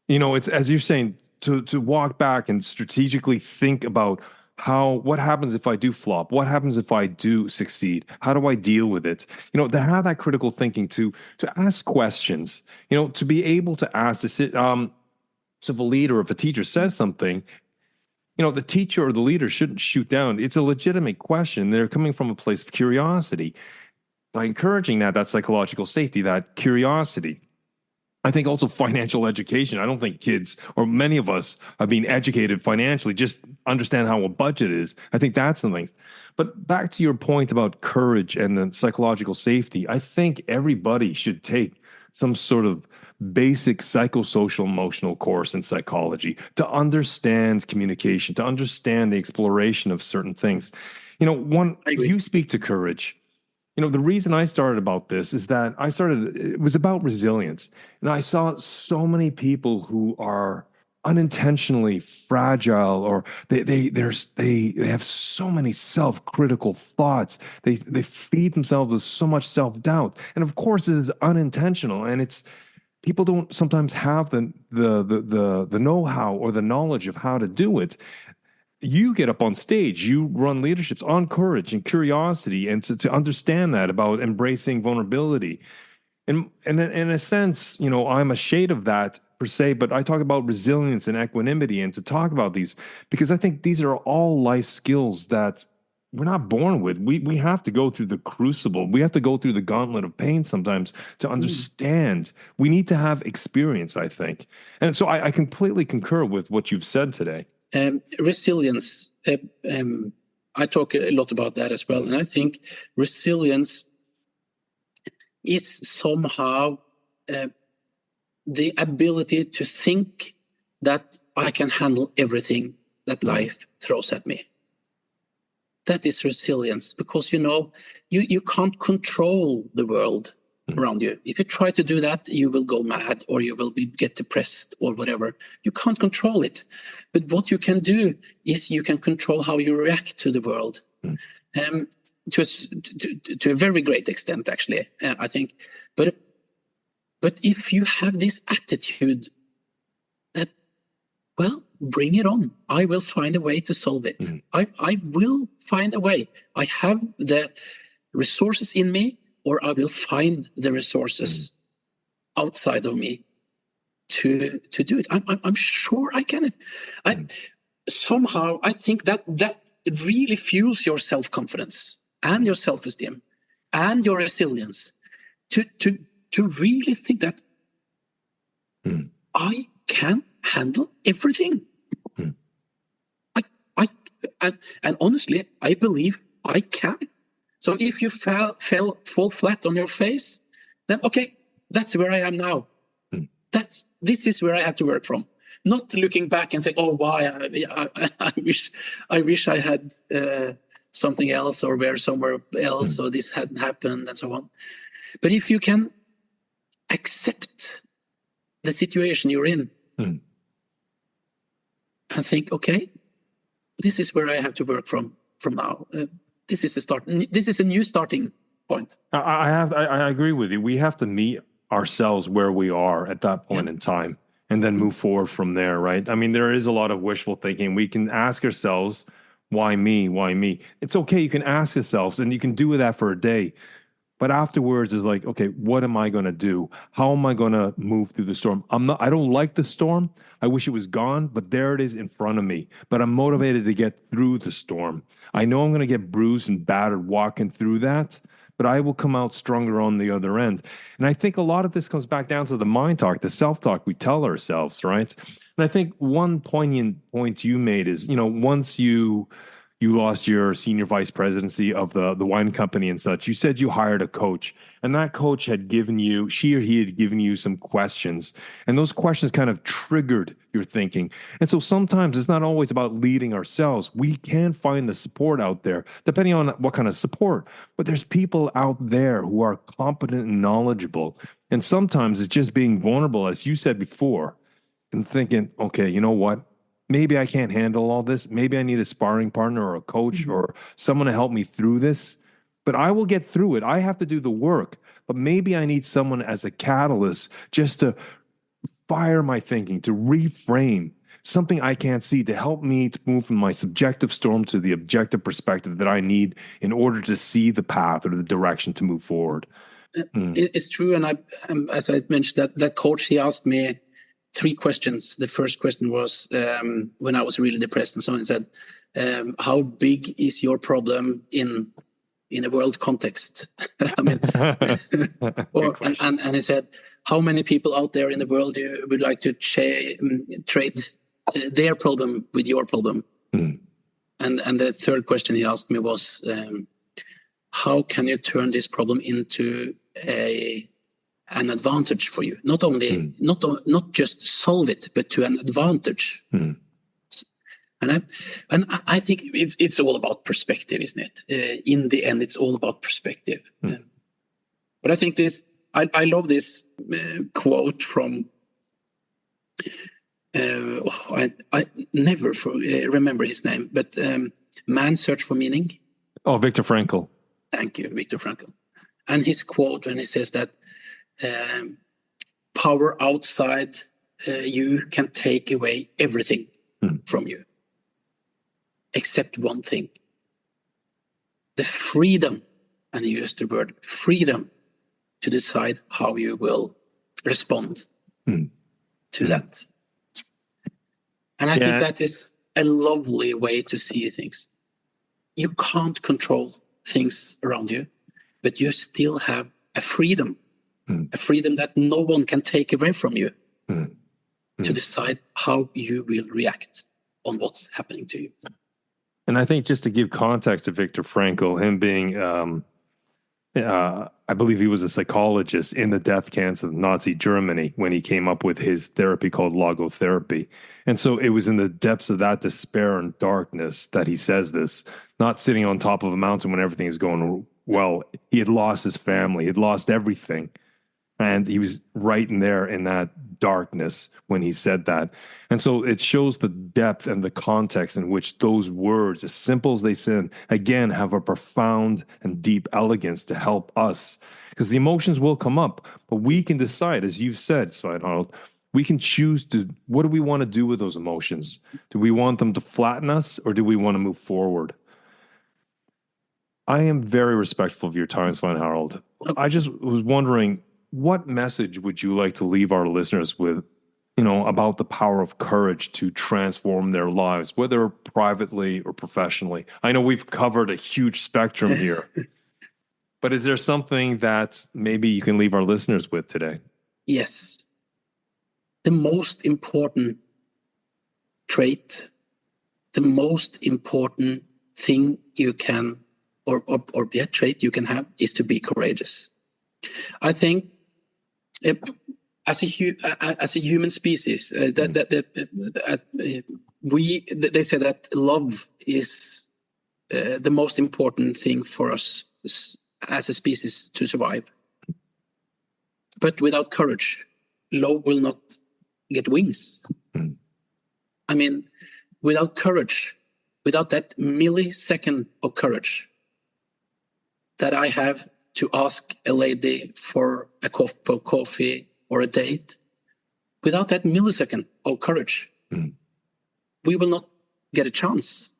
You know, it's, as you're saying, to walk back and strategically think about what happens if I do flop? What happens if I do succeed? How do I deal with it? You know, to have that critical thinking, to ask questions, you know, to be able to ask so if a leader, if a teacher says something, you know, the teacher or the leader shouldn't shoot down. It's a legitimate question. They're coming from a place of curiosity. By encouraging that psychological safety, that curiosity. I think also financial education. I don't think kids, or many of us, are being educated financially, just understand how a budget is. I think that's the thing. But back to your point about courage and the psychological safety, I think everybody should take some sort of basic psychosocial emotional course in psychology to understand communication, to understand the exploration of certain things. You know, you speak to courage. You know, the reason I started about this is that it was about resilience. And I saw so many people who are unintentionally fragile, or they have so many self-critical thoughts. They feed themselves with so much self-doubt. And of course, it is unintentional. And people don't sometimes have the know-how or the knowledge of how to do it. You get up on stage, you run leaderships on courage and curiosity, and to understand that about embracing vulnerability. And in a sense, you know, I'm a shade of that per se, but I talk about resilience and equanimity, and to talk about these, because I think these are all life skills that we're not born with. We have to go through the crucible. We have to go through the gauntlet of pain sometimes to understand. We need to have experience, I think. And so I completely concur with what you've said today. Resilience. I talk a lot about that as well. And I think resilience is somehow the ability to think that I can handle everything that life throws at me. That is resilience, because, you know, you can't control the world around you. If you try to do that, you will go mad, or you will get depressed or whatever. You can't control it. But what you can do is you can control how you react to the world. To a very great extent, actually, I think. But if you have this attitude that, well, bring it on. I will find a way to solve it. I will find a way. I have the resources in me, or I will find the resources outside of me to do it. I'm sure I can. Somehow I think that really fuels your self-confidence and your self-esteem and your resilience to really think that I can handle everything. And honestly, I believe I can. So if you fall flat on your face, then okay, that's where I am now. This is where I have to work from. Not looking back and saying, "Oh, why? I wish I had something else, or were somewhere else, or this hadn't happened," and so on. But if you can accept the situation you're in and think, "Okay, this is where I have to work from now. This is a start. This is a new starting point." I agree with you. We have to meet ourselves where we are at that point in time, and then move forward from there, right? I mean, there is a lot of wishful thinking. We can ask ourselves, why me? Why me? It's okay. You can ask yourselves, and you can do that for a day. But afterwards is like, okay, what am I going to do? How am I going to move through the storm? I don't like the storm. I wish it was gone, but there it is in front of me. But I'm motivated to get through the storm. I know I'm going to get bruised and battered walking through that, but I will come out stronger on the other end. And I think a lot of this comes back down to the mind talk, the self-talk we tell ourselves, right? And I think one poignant point you made is, once you lost your senior vice presidency of the wine company and such, you said you hired a coach, and that coach had given you, she or he had given you some questions, and those questions kind of triggered your thinking. And so sometimes it's not always about leading ourselves. We can find the support out there, depending on what kind of support, but there's people out there who are competent and knowledgeable. And sometimes it's just being vulnerable, as you said before, and thinking, okay, you know what? Maybe I can't handle all this. Maybe I need a sparring partner or a coach or someone to help me through this, but I will get through it. I have to do the work, but maybe I need someone as a catalyst just to fire my thinking, to reframe something I can't see, to help me to move from my subjective storm to the objective perspective that I need in order to see the path or the direction to move forward. It's true. And as I mentioned, that coach, he asked me 3 questions. The first question was when I was really depressed, and so on. He said, "How big is your problem in a world context?" I mean, and he said, "How many people out there in the world you would like to trade their problem with your problem?" And the third question he asked me was, "How can you turn this problem into an advantage for you? Not only not just solve it, but to an advantage." And I think it's all about perspective, isn't it? In the end, it's all about perspective. But I think I love this quote from I never remember his name, but Man's Search for Meaning. Oh, Viktor Frankl. Thank you, Viktor Frankl. And his quote when he says that power outside you can take away everything from you, except one thing: the freedom, and he used the word freedom, to decide how you will respond to that. And I think that is a lovely way to see things. You can't control things around you, but you still have a freedom that no one can take away from you to decide how you will react on what's happening to you. And I think just to give context to Viktor Frankl, him being, I believe he was a psychologist in the death camps of Nazi Germany when he came up with his therapy called logotherapy. And so it was in the depths of that despair and darkness that he says this, not sitting on top of a mountain when everything is going well. He had lost his family, he had lost everything. And he was right in there in that darkness when he said that. And so it shows the depth and the context in which those words, as simple as they sound, again, have a profound and deep elegance to help us. Because the emotions will come up, but we can decide, as you've said, Svein Harald, we can choose what do we want to do with those emotions? Do we want them to flatten us, or do we want to move forward? I am very respectful of your time, Svein Harald. I just was wondering, what message would you like to leave our listeners with, about the power of courage to transform their lives, whether privately or professionally? I know we've covered a huge spectrum here, but is there something that maybe you can leave our listeners with today? Yes. The most important trait, the most important thing you can, trait you can have, is to be courageous. I think as a human species, they say that love is the most important thing for us as a species to survive. But without courage, love will not get wings. I mean, without courage, without that millisecond of courage that I have to ask a lady for a cup of coffee or a date, without that millisecond of courage, we will not get a chance.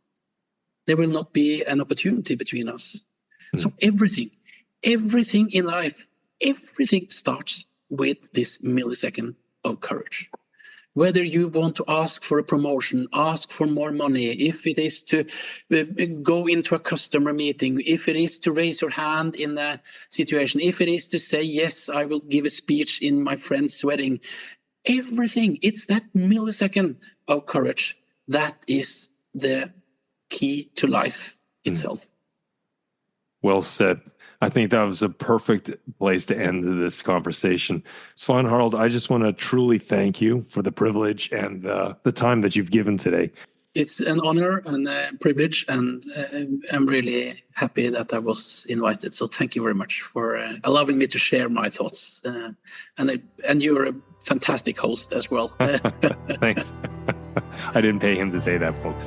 There will not be an opportunity between us. So everything Everything in life, everything starts with this millisecond of courage. Whether you want to ask for a promotion, ask for more money, if it is to go into a customer meeting, if it is to raise your hand in a situation, if it is to say, yes, I will give a speech in my friend's wedding, everything, it's that millisecond of courage that is the key to life itself. Well said. I think that was a perfect place to end this conversation. Svein Harald, I just want to truly thank you for the privilege and the time that you've given today. It's an honor and a privilege, and I'm really happy that I was invited. So thank you very much for allowing me to share my thoughts. And you're a fantastic host as well. Thanks. I didn't pay him to say that, folks.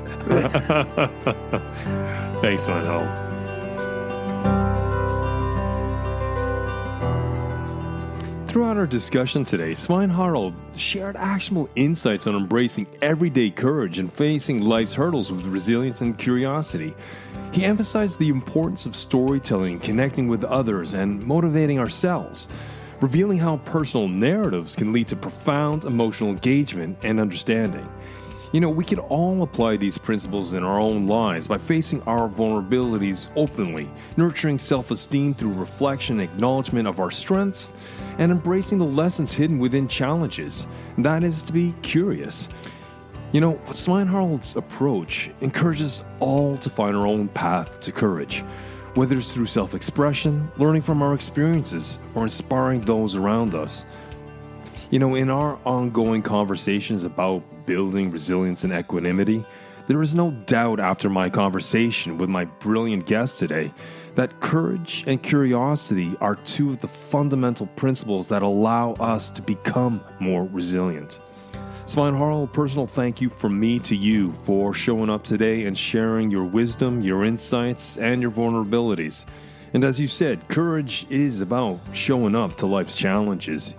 Thanks, Svein Harald. Throughout our discussion today, Svein Harald shared actionable insights on embracing everyday courage and facing life's hurdles with resilience and curiosity. He emphasized the importance of storytelling, connecting with others, and motivating ourselves, revealing how personal narratives can lead to profound emotional engagement and understanding. You know, we can all apply these principles in our own lives by facing our vulnerabilities openly, nurturing self-esteem through reflection and acknowledgement of our strengths, and embracing the lessons hidden within challenges. And that is to be curious. You know, Svein Harald's approach encourages all to find our own path to courage, whether it's through self-expression, learning from our experiences, or inspiring those around us. You know, in our ongoing conversations about building resilience and equanimity, there is no doubt after my conversation with my brilliant guest today that courage and curiosity are two of the fundamental principles that allow us to become more resilient. Svein Harald, personal thank you from me to you for showing up today and sharing your wisdom, your insights, and your vulnerabilities. And as you said, courage is about showing up to life's challenges,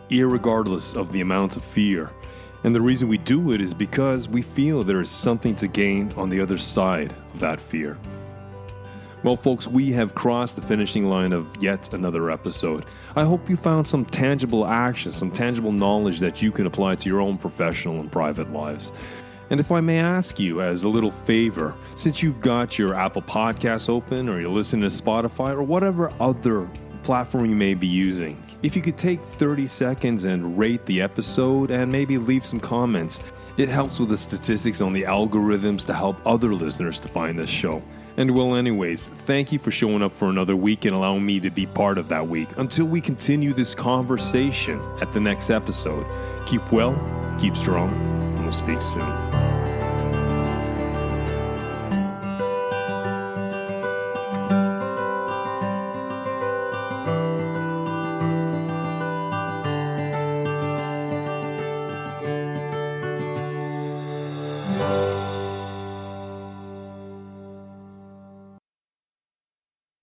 irregardless of the amount of fear. And the reason we do it is because we feel there is something to gain on the other side of that fear. Well, folks, we have crossed the finishing line of yet another episode. I hope you found some tangible action, some tangible knowledge that you can apply to your own professional and private lives. And if I may ask you as a little favor, since you've got your Apple Podcasts open or you're listening to Spotify or whatever other platform you may be using, if you could take 30 seconds and rate the episode and maybe leave some comments, it helps with the statistics on the algorithms to help other listeners to find this show. And well, anyways, thank you for showing up for another week and allowing me to be part of that week. Until we continue this conversation at the next episode, keep well, keep strong, and we'll speak soon.